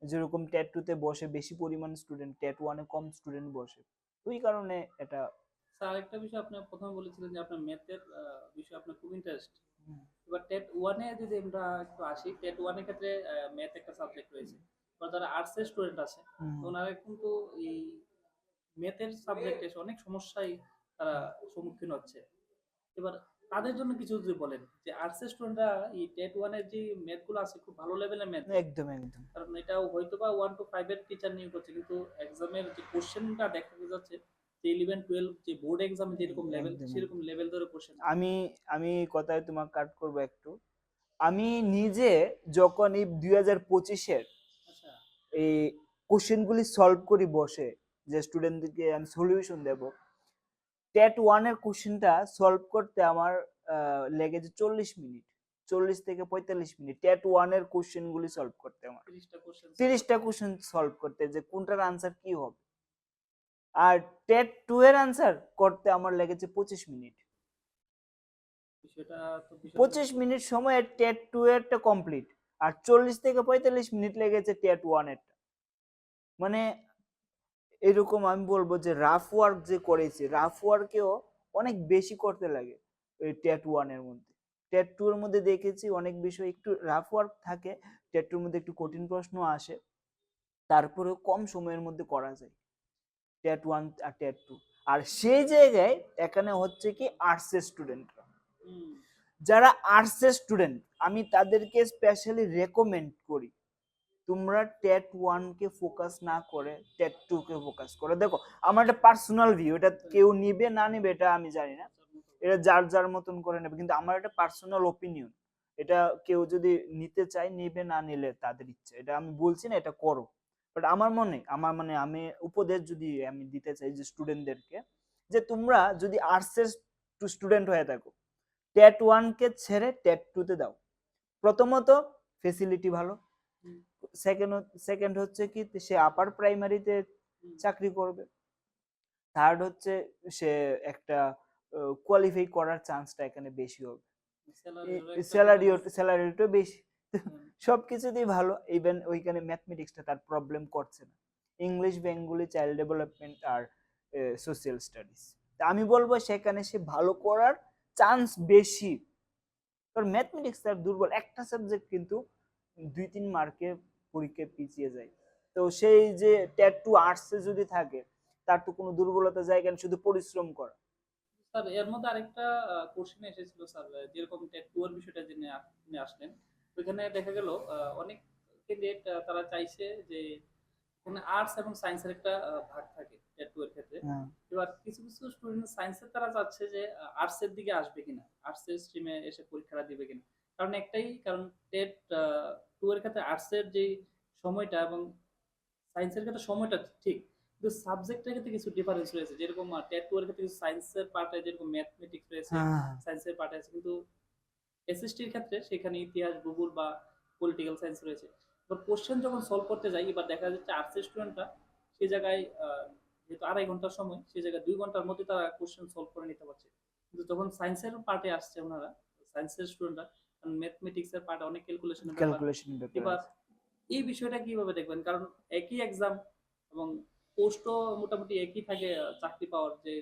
S1: যেরকম টেট 2 তে বসে বেশি পরিমাণ স্টুডেন্ট, টেট 1 এ কম স্টুডেন্ট বসে, ওই কারণে এটা।
S2: স্যার আরেকটা বিষয়, আপনি প্রথমে বলেছিলেন যে আপনার ম্যাথের বিষয়ে আপনার খুব ইন্টারেস্ট। এবার টেট 1 এ যদি আমরা একটু আসি, টেট 1 এর ক্ষেত্রে ম্যাথ একটা সাবজেক্ট রয়েছে। এবার যারা আর্টস এর স্টুডেন্ট আছে, তো ওনারা কিন্তু এই ম্যাথের সাবজেক্টে অনেক সমস্যায় তারা সম্মুখীন হচ্ছে। এবার তাদের জন্য কিছু যদি বলেন, যে আর্টস এর স্টুডেন্টরা এই টেট 1 এর যে ম্যাথ গুলো আছে খুব ভালো লেভেলের ম্যাথ,
S1: একদম একদম
S2: কারণ এটা হয়তোবা 1 to 5 এর টিচার নিয়োগ করছে, কিন্তু এক্সামের যে কোশ্চেনটা দেখা যাচ্ছে যে 11 12 যে বোর্ড এক্সামে যেরকম লেভেল,
S1: একদম
S2: সেরকম লেভেল ধরে কোশ্চেন।
S1: আমি আমি কথায় তোমাকে কাট করবো একটু। আমি নিজে যখন এই 2025-এর
S2: আচ্ছা।
S1: এই কোশ্চেন গুলি সলভ করি বসে, যে স্টুডেন্টদেরকে আমি সলিউশন দেব, টেট 1 এর কোশ্চেনটা সলভ করতে আমার লেগেছে 40 মিনিট, 40 থেকে 45 মিনিট টেট 1 এর কোশ্চেন গুলি সলভ করতে, আমার 30টা কোশ্চেন সলভ করতে, যে কোনটার আনসার কি হবে। আর টেট 2 এর আনসার করতে আমার লেগেছে 25 মিনিট।
S2: সেটা তো
S1: 25 মিনিট সময়ে টেট 2 এরটা কমপ্লিট, আর 40 থেকে 45 মিনিট লেগেছে টেট 1 এর। মানে এরকম আমি বলবো যে রাফ ওয়ার্ক যে করেছে, রাফ ওয়ার্কেও অনেক বেশি করতে লাগে এই টেট 1 এর মধ্যে। টেট 2 এর মধ্যে দেখেছি অনেক বিষয় একটু রাফ ওয়ার্ক থাকে, টেট 2 এর মধ্যে একটু কঠিন প্রশ্ন আসে, তারপরেও কম সময়ের মধ্যে করা যায় টেট 1 আর টেট 2। আর সেই জায়গায় এখানে হচ্ছে কি আর্টসের স্টুডেন্টরা, যারা আর্টসের স্টুডেন্ট, আমি তাদেরকে স্পেশালি রেকমেন্ড করি তোমরা টেট 1 কে ফোকাস না করে টেট 2 কে ফোকাস করো। দেখো, আমার একটা পার্সোনাল ভিউ, এটা কেউ নিবে না নিবে এটা আমি জানি না, এটা যার যার মতন করে নেবে, কিন্তু আমার একটা পার্সোনাল ওপিনিয়ন, এটা কেউ যদি নিতে চায় নিবে, না নিলে তাদের ইচ্ছা, এটা আমি বলছি না এটা করো। বাট আমার আমি উপদেশ যদি আমি দিতে চাই যে স্টুডেন্টদেরকে, যে তোমরা যদি আর্টসের স্টুডেন্ট হয়ে থাকো, টেট 1 কে ছেড়ে টেট 2 তে দাও। প্রথমত ফেসিলিটি ভালো, সেকেন্ড হচ্ছে কি সে আপার প্রাইমারিতে চাকরি করবে, থার্ড হচ্ছে সে একটা কোয়ালিফাই করার চান্সটা এখানে বেশি হবে, স্যালারিটা বেশি, সবকিছুতেই ভালো। ইভেন ওইখানে ম্যাথমেটিক্সটা তার প্রবলেম করছে না, ইংলিশ, বেঙ্গলি, চাইল্ড ডেভেলপমেন্ট আর সোশ্যাল স্টাডিজ, আমি বলবো সেখানে সে ভালো করার চান্স বেশি। কারণ ম্যাথমেটিক্স তার দুর্বল একটা সাবজেক্ট, কিন্তু 2-3 মার্কে পরীক্ষায় পিছিয়ে যায়। তো সেই যে টেট 2 আর্টসে যদি থাকে, তার তো কোনো দুর্বলতা জায়গা নেই, শুধু পরিশ্রম করা।
S2: স্যার এর মধ্যে আরেকটা কোশ্চেন এসেছিল স্যার, যেরকম টেট 2 এর বিষয়টা জেনে আপনি আসলেন, ওইখানে দেখা গেল অনেক ক্যান্ডিডেট তারা চাইছে যে এখানে আর্টস এবং সায়েন্সের একটা ভাগ থাকে টেট 2 এর ক্ষেত্রে।
S1: হ্যাঁ
S2: এবার কিছু কিছু স্টুডেন্ট সায়েন্সের তারা চাচ্ছে যে আর্টস এর দিকে আসবে কিনা, আর্টস এর স্ট্রিমে এসে পরীক্ষাটা দিবে কিনা। কারণ একটাই কারণ, টেট 2 এর ক্ষেত্রে আর্টস এর যে সময়টা এবং সায়েন্সের ক্ষেত্রে সময়টা ঠিক, কিন্তু সাবজেক্টের ক্ষেত্রে কিছু ডিফারেন্স রয়েছে। যেরকম টেট 2 এর ক্ষেত্রে কিছু সায়েন্সের পার্টে যেরকম ম্যাথমেটিক্স রয়েছে,
S1: হ্যাঁ
S2: সায়েন্সের পার্ট আছে, কিন্তু এসএসটির ক্ষেত্রে সেখানে ইতিহাস, ভূগোল বা পলিটিক্যাল সায়েন্স রয়েছে। এবার কোশ্চেন যখন সলভ করতে যাই, এবার দেখা যাচ্ছে আর্টসের স্টুডেন্টরা সেই জায়গায় যেহেতু 2.5 ঘন্টার সময়, সেই জায়গায় 2 ঘন্টার মধ্যে তারা কোশ্চেন সলভ করে নিতে পারছে। কিন্তু যখন সায়েন্সের পার্টে আসছে ওনারা, সায়েন্সের স্টুডেন্টরা, কারণ ম্যাথমেটিক্স এর পার্টে অনেক ক্যালকুলেশনের ব্যাপার।
S1: ক্যালকুলেশন ব্যাপার
S2: এবার
S1: আছে।
S2: এই বিষয়টা কিভাবে দেখবেন? কারণ একই এক্সাম এবং পোস্টও মোটামুটি একই থাকে, চাকরি পাওয়ার যে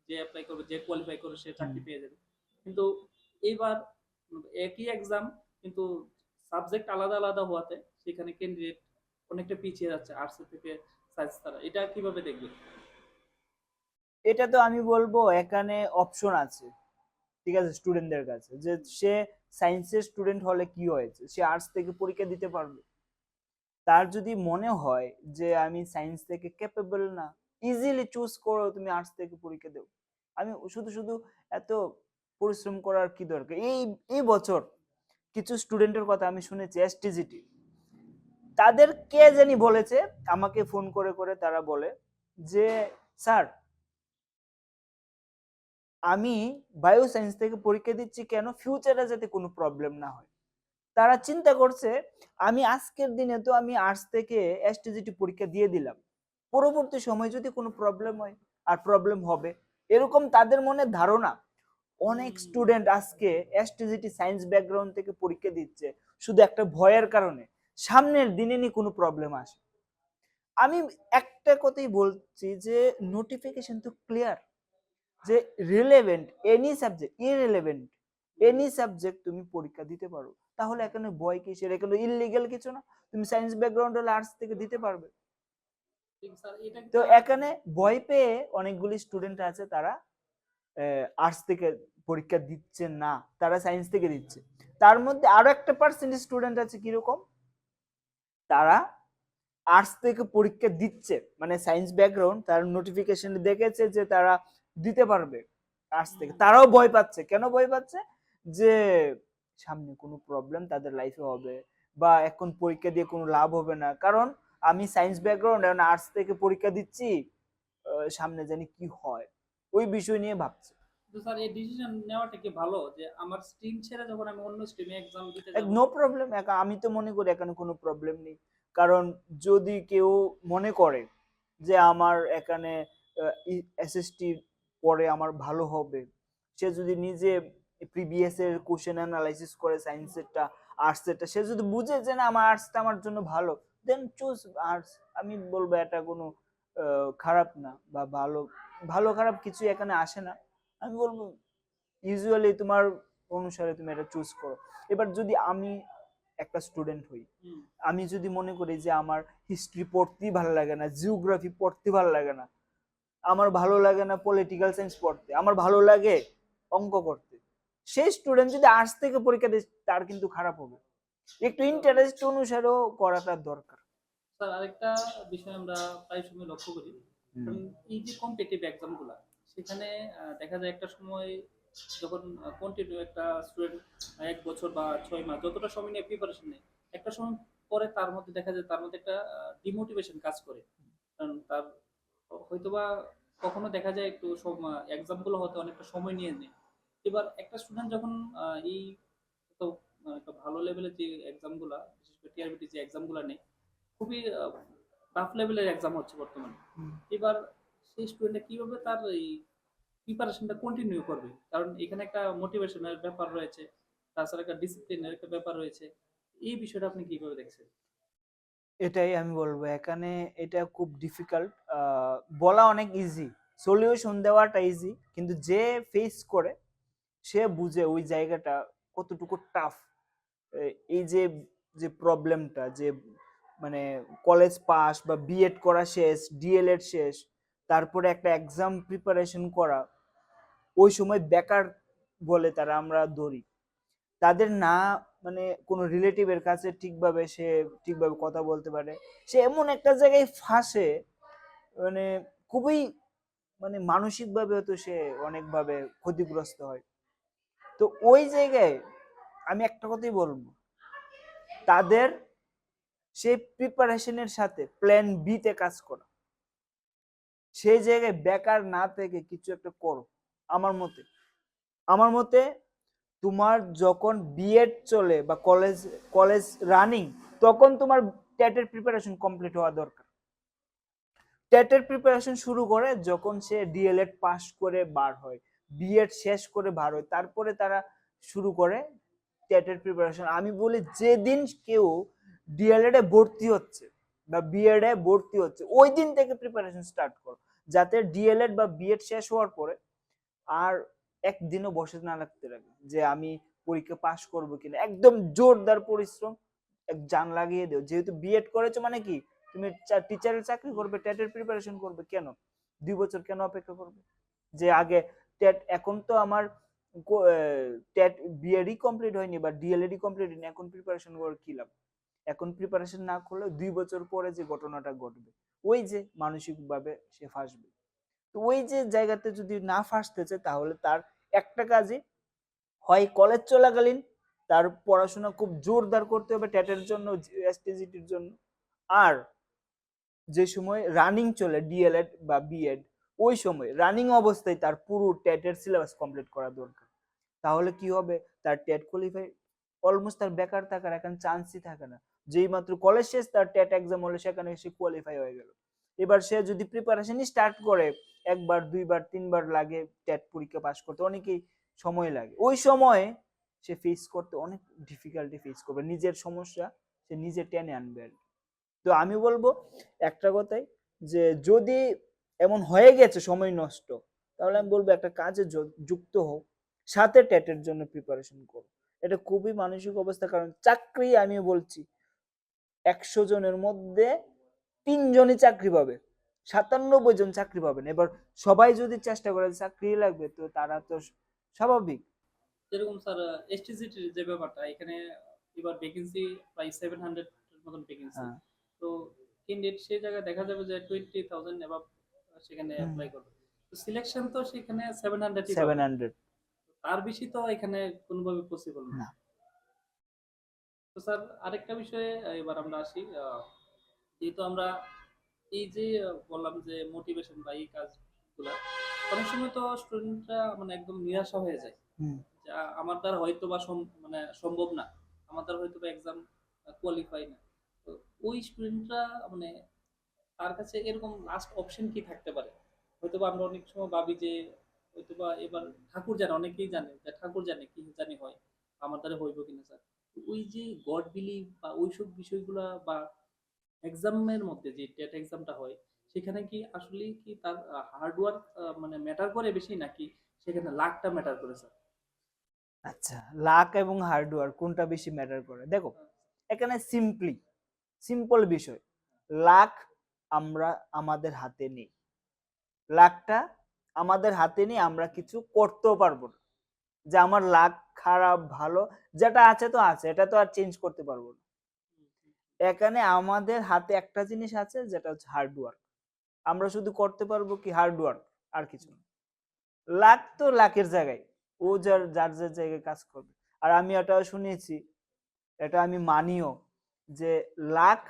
S2: যে এপ্লাই করবে, যে কোয়ালিফাই করবে সে
S1: হুম।
S2: চাকরি পেয়ে যাবে। কিন্তু এইবার একই এক্সাম, কিন্তু সাবজেক্ট আলাদা আলাদা হওয়াতে সেখানে ক্যান্ডিডেট অনেকটা পিছিয়ে যাচ্ছে আর্টস থেকে সায়েন্স তারা। এটা কিভাবে দেখবে?
S1: এটা তো আমি বলবো এখানে অপশন আছে, ঠিক আছে, স্টুডেন্টদের কাছে, যে সে সায়েন্সের স্টুডেন্ট হলে কি হয়েছে, সে আর্টস থেকে পরীক্ষা দিতে পারবে। তার যদি মনে হয় যে আমি সায়েন্স থেকে ক্যাপেবল না, ইজিলি চুজ করো তুমি আর্টস থেকে পরীক্ষা দেও। আমি শুধু শুধু এত পরিশ্রম করার কি দরকার। এই এই বছর কিছু স্টুডেন্টের কথা আমি শুনেছি, এসটিজিটি, তাদের কে জানি বলেছে, আমাকে ফোন করে করে তারা বলে যে স্যার আমি বায়ো সায়েন্স থেকে পরীক্ষা দিচ্ছি কেন, ফিউচারে যাতে কোনো প্রবলেম না হয়। তারা চিন্তা করছে আমি আজকের দিনে তো আমি আর্টস থেকে এসটিজিটি পরীক্ষা দিয়ে দিলাম, পরবর্তী সময় যদি কোনো প্রবলেম হয়, আর প্রবলেম হবে, এরকম তাদের মনে ধারণা। অনেক স্টুডেন্ট আজকে এসটিজিটি সায়েন্স ব্যাকগ্রাউন্ড থেকে পরীক্ষা দিচ্ছে শুধু একটা ভয়ের কারণে, সামনের দিনে নি কোনো প্রবলেম আসে। আমি একটা কথাই বলছি যে নোটিফিকেশন তো ক্লিয়ার, যে relevant any subject, irrelevant any subject তুমি পরীক্ষা দিতে পারো। তাহলে এখানে ভয় কিসের, এখানে ইললিগাল কিছু না, তুমি সায়েন্স ব্যাকগ্রাউন্ড হলে আর্টস থেকে দিতে পারবে।
S2: ঠিক স্যার, এটা
S1: তো
S2: একটা
S1: এখানে ভয় পেয়ে অনেকগুলি স্টুডেন্ট আছে, তারা আর্টস থেকে পরীক্ষা দিচ্ছে না, তারা সায়েন্স থেকে দিচ্ছে। তার মধ্যে আরো একটা পার্সেন্টেজ স্টুডেন্ট আছে কিরকম, তারা আর্টস থেকে পরীক্ষা দিচ্ছে, মানে সায়েন্স ব্যাকগ্রাউন্ড, তার নোটিফিকেশন দেখেছে যে তারা দিতে পারবে আর্টস থেকে, তারাও ভয় পাচ্ছে। কেন ভয় পাচ্ছে? যে সামনে কোনো প্রবলেম তাদের লাইফে হবে, বা এখন পরীক্ষা দিয়ে কোনো লাভ হবে না, কারণ আমি সায়েন্স ব্যাকগ্রাউন্ড এখন আর্টস থেকে পরীক্ষা দিচ্ছি, সামনে জানি কি হয়, ওই বিষয় নিয়ে ভাবছে।
S2: কিন্তু স্যার এই ডিসিশন নেওয়াটা কি ভালো, যে আমার স্ট্রিম ছেড়ে যখন আমি অন্য স্ট্রিমে এক্সাম দিতে যাব?
S1: নো প্রবলেম, আমি তো মনে করি এখানে কোনো প্রবলেম নেই। কারণ যদি কেউ মনে করে যে আমার এখানে এসএসটি পরে আমার ভালো হবে, সে যদি নিজে প্রিভিয়াস এর কোশ্চেন অ্যানালাইসিস করে সায়েন্সেরটা আর্টসেরটা, সে যদি বুঝে যে না আমার আর্টসটা আমার জন্য ভালো, দেন চুজ আর্টস। আমি বলবো এটা কোনো খারাপ না, বা ভালো, ভালো খারাপ কিছু এখানে আসে না। আমি বলবো ইউজুয়ালি তোমার অনুসারে তুমি এটা চুজ করো। এবার যদি আমি একটা স্টুডেন্ট হই,
S2: হুম।
S1: আমি যদি মনে করি যে আমার হিস্ট্রি পড়তেই ভালো লাগে না, জিওগ্রাফি পড়তে ভালো লাগে না, আমার ভালো লাগে না পলিটিক্যাল সায়েন্স পড়তে, আমার ভালো লাগে অঙ্ক করতে, সেই স্টুডেন্ট যদি আর্টস থেকে পরীক্ষা দেয় তার কিন্তু খারাপ হবে। একটু ইন্টারেস্ট অনুসারেও করাটা দরকার।
S2: স্যার আরেকটা বিষয় আমরা প্রায় সময় লক্ষ্য করি, কারণ এই যে কম্পিটিটিভ এক্সাম গুলা, সেখানে দেখা যায় একটা সময় যখন কন্টিনিউ একটা স্টুডেন্ট 1 বছর বা 6 মাস যতটা সময় নিয়ে প্রিপারেশন নেয়, একটা সময় পরে তার মধ্যে দেখা যায় তার মধ্যে একটা ডিমোটিভেশন কাজ করে। কারণ তার হয়তোবা কখনো দেখা যায় একটু এক্সাম গুলো হতে অনেকটা সময় নিয়ে নেয়। এবার একটা স্টুডেন্ট যখন এই তো একটা ভালো লেভেলের যে এক্সাম গুলা, বিশেষ করে টিআরবিটি যে এক্সাম গুলা নেই, খুবই টাফ লেভেলের এক্সাম হচ্ছে বর্তমানে। এবার সেই স্টুডেন্টটা কিভাবে তার এই প্রিপারেশনটা কন্টিনিউ করবে? কারণ এখানে একটা মোটিভেশনের ব্যাপার রয়েছে, তাছাড়া একটা ডিসিপ্লিনের একটা ব্যাপার রয়েছে। এই বিষয়টা আপনি কিভাবে দেখছেন?
S1: এটাই আমি বলবো এখানে, এটা খুব ডিফিকাল্ট। বলা অনেক ইজি, সলিউশন দেওয়াটা ইজি, কিন্তু যে ফেস করে সে বুঝে ওই জায়গাটা কতটুকু টাফ। এই যে যে প্রবলেমটা, যে মানে কলেজ পাস বা বিএড করা শেষ, ডিএলএড শেষ, তারপরে একটা এক্সাম প্রিপারেশন করা, ওই সময় বেকার বলে তারা আমরা ধরি। তাদের না মানে কোনো রিলেটিভের কাছে ঠিকভাবে কথা বলতে পারে, সে এমন একটা জায়গায় ফাঁসে, মানে খুবই মানে মানসিক ভাবে তো সে অনেকভাবে ক্ষতিগ্রস্ত হয়। তো ওই জায়গায় আমি একটা কথাই বলবো, তাদের সেই প্রিপারেশনের সাথে প্ল্যান বি তে কাজ করা, সেই জায়গায় বেকার না থেকে কিছু একটা করো। আমার মতে তোমার যখন বিএড চলে বা কলেজ কলেজ রানিং, তখন তোমার টেটের প্রিপারেশন কমপ্লিট হওয়া দরকার। টেটের প্রিপারেশন শুরু করে যখন সে ডিএলএড পাস করে বার হয়, বিএড শেষ করে বার হয়, তারপরে তারা শুরু করে টেটের প্রিপারেশন। আমি বলি যেদিন কেউ ডিএলএড এ ভর্তি হচ্ছে বা বিএড এ ভর্তি হচ্ছে, ওই দিন থেকে প্রিপারেশন স্টার্ট করো, যাতে ডিএলএড বা বিএড শেষ হওয়ার পরে আর একদিনও বসে না লাগতে লাগে যে আমি পরীক্ষা পাস করবো কিনা। একদম জোরদার পরিশ্রম, এক জান লাগিয়ে দেও। যেহেতু বিএড করেছো মানে কি, তুমি টিচারের চাকরি করবে, টেটের প্রিপারেশন করবে, কেন 2 বছর কেন অপেক্ষা করবে? যে আগে টেট, এখন তো আমার টেট বিএডই কমপ্লিট হয়নি বা ডিএলএডই কমপ্লিট হয়নি, এখন প্রিপারেশন করে কি লাভ? এখন প্রিপারেশন না করলে 2 বছর পরে যে ঘটনাটা ঘটবে, ওই যে মানসিক ভাবে সে ফাঁসবে। তো ওই যে জায়গাতে যদি না ফাঁসতেছে, তাহলে তার একটা কাজই হয়, কলেজ চলাকালীন তার পড়াশোনা খুব জোরদার করতে হবে টেটের জন্য, এসটিজিটির জন্য। আর যে সময় রানিং চলে ডিএলএড বা বিএড, ওই সময় রানিং অবস্থায় তার পুরো টেটের সিলেবাস কমপ্লিট করা দরকার। তাহলে কি হবে, তার টেট কোয়ালিফাই, অলমোস্ট তার বেকার থাকার এখন চান্সই থাকে না। যেই মাত্র কলেজ শেষ, তার টেট এক্সাম হলে সেখানে সে কোয়ালিফাই হয়ে গেল। এবার সে যদি প্রিপারেশনই স্টার্ট করে, একবার দুইবার তিনবার লাগে টেট পরীক্ষা পাস করতে, অনেকেই সময় লাগে, ওই সময় সে ফেস করতে অনেক ডিফিকাল্টি ফেস করবে, নিজের সমস্যা সে নিজে টেনে আনবে আর কি। তো আমি বলবো একটা কথাই, যে যদি এমন হয়ে গেছে সময় নষ্ট, তাহলে আমি বলবো একটা কাজে যুক্ত হোক, সাথে টেটের জন্য প্রিপারেশন করো। এটা খুবই মানসিক অবস্থা, কারণ চাকরি আমি বলছি 100 জনের মধ্যে 3 জনই চাকরি পাবে, 97 জন চাকরি পাবেন। এবার সবাই যদি চেষ্টা করে চাকরি লাগবে, তো তারা তো স্বাভাবিক।
S2: যেরকম স্যার এসটিজিটির যে ব্যাপারটা, এখানে এবার ভ্যাকেন্সি প্রায় 700 এর মতন ভ্যাকেন্সি।
S1: হ্যাঁ।
S2: তো ক্যান্ডিডেট সেই জায়গায় দেখা যাবে যে 20,000 এভাব সেখানে অ্যাপ্লাই করবে। তো সিলেকশন তো সেখানে 700 ই পাবে।
S1: 700
S2: তার বেশি তো এখানে কোনোভাবে পসিবল না।
S1: না।
S2: তো স্যার আরেকটা বিষয়ে এবার আমরা আসি। যেহেতু আমরা এই যে বললাম যে মোটিভেশন বা এই কাজগুলা, অনেক সময় তো স্টুডেন্টরা মানে একদম নিরাশা হয়ে যায় যে আমার দ্বারা হয়তো বা মানে সম্ভব না, আমার দ্বারা হয়তো বা এক্সাম কোয়ালিফাই না। তো ওই স্টুডেন্টরা মানে তার কাছে এরকম লাস্ট অপশন কি থাকতে পারে? হয়তো বা আমরা অনেক সময় ভাবি যে হয়তো বা এবার ঠাকুর জানে, অনেকেই জানে যে ঠাকুর জানে কি জানি হয়, আমার দ্বারা হইব কিনা স্যার। ওই যে গড বিলিভ বা ওইসব বিষয়গুলা বা এক্সামের মধ্যে যে টেট এক্সামটা হয়, সেখানে কি আসলে কি তার হার্ড ওয়ার্ক মানে ম্যাটার করে বেশি, নাকি সেখানে লাকটা ম্যাটার করে স্যার?
S1: আচ্ছা, লাক এবং হার্ডওয়ার্ক কোনটা বেশি ম্যাটার করে? দেখো, এখানে সিম্পল বিষয়, লাক আমরা আমাদের হাতে নেই, লাকটা আমাদের হাতে নেই, আমরা কিছু করতেও পারবো না। যে আমার লাক খারাপ ভালো, যেটা আছে তো আছে, এটা তো আর চেঞ্জ করতে পারবো না। এখানে আমাদের হাতে একটা জিনিস আছে, যেটা হচ্ছে হার্ডওয়ার্ক। আমরা শুধু করতে পারবো কি হার্ডওয়ার্ক, আর কিছু না। লাক তো লাকের জায়গায়, ও যার যার যার জায়গায় কাজ করবে। আর আমি এটাও শুনেছি, এটা আমি মানিও, যে লাক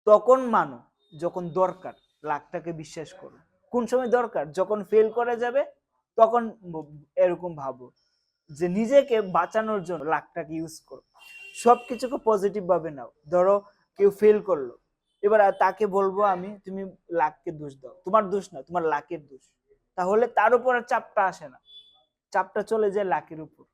S1: তখন মানো যখন দরকার, লাকটাকে বিশ্বাস করো। কোন সময় দরকার? যখন ফেল করে যাবে, তখন এরকম ভাবো যে নিজেকে বাঁচানোর জন্য লাকটাকে ইউজ করো। সবকিছুকে পজিটিভ ভাবে নাও। ধরো কেউ ফেল করলো, এবার তাকে বলবো আমি, তুমি লাককে দোষ দাও, তোমার দোষ না, তোমার লাকের দোষ। তাহলে তার উপর আর চাপটা আসে না, চাপটা চলে যায় লাকের উপর।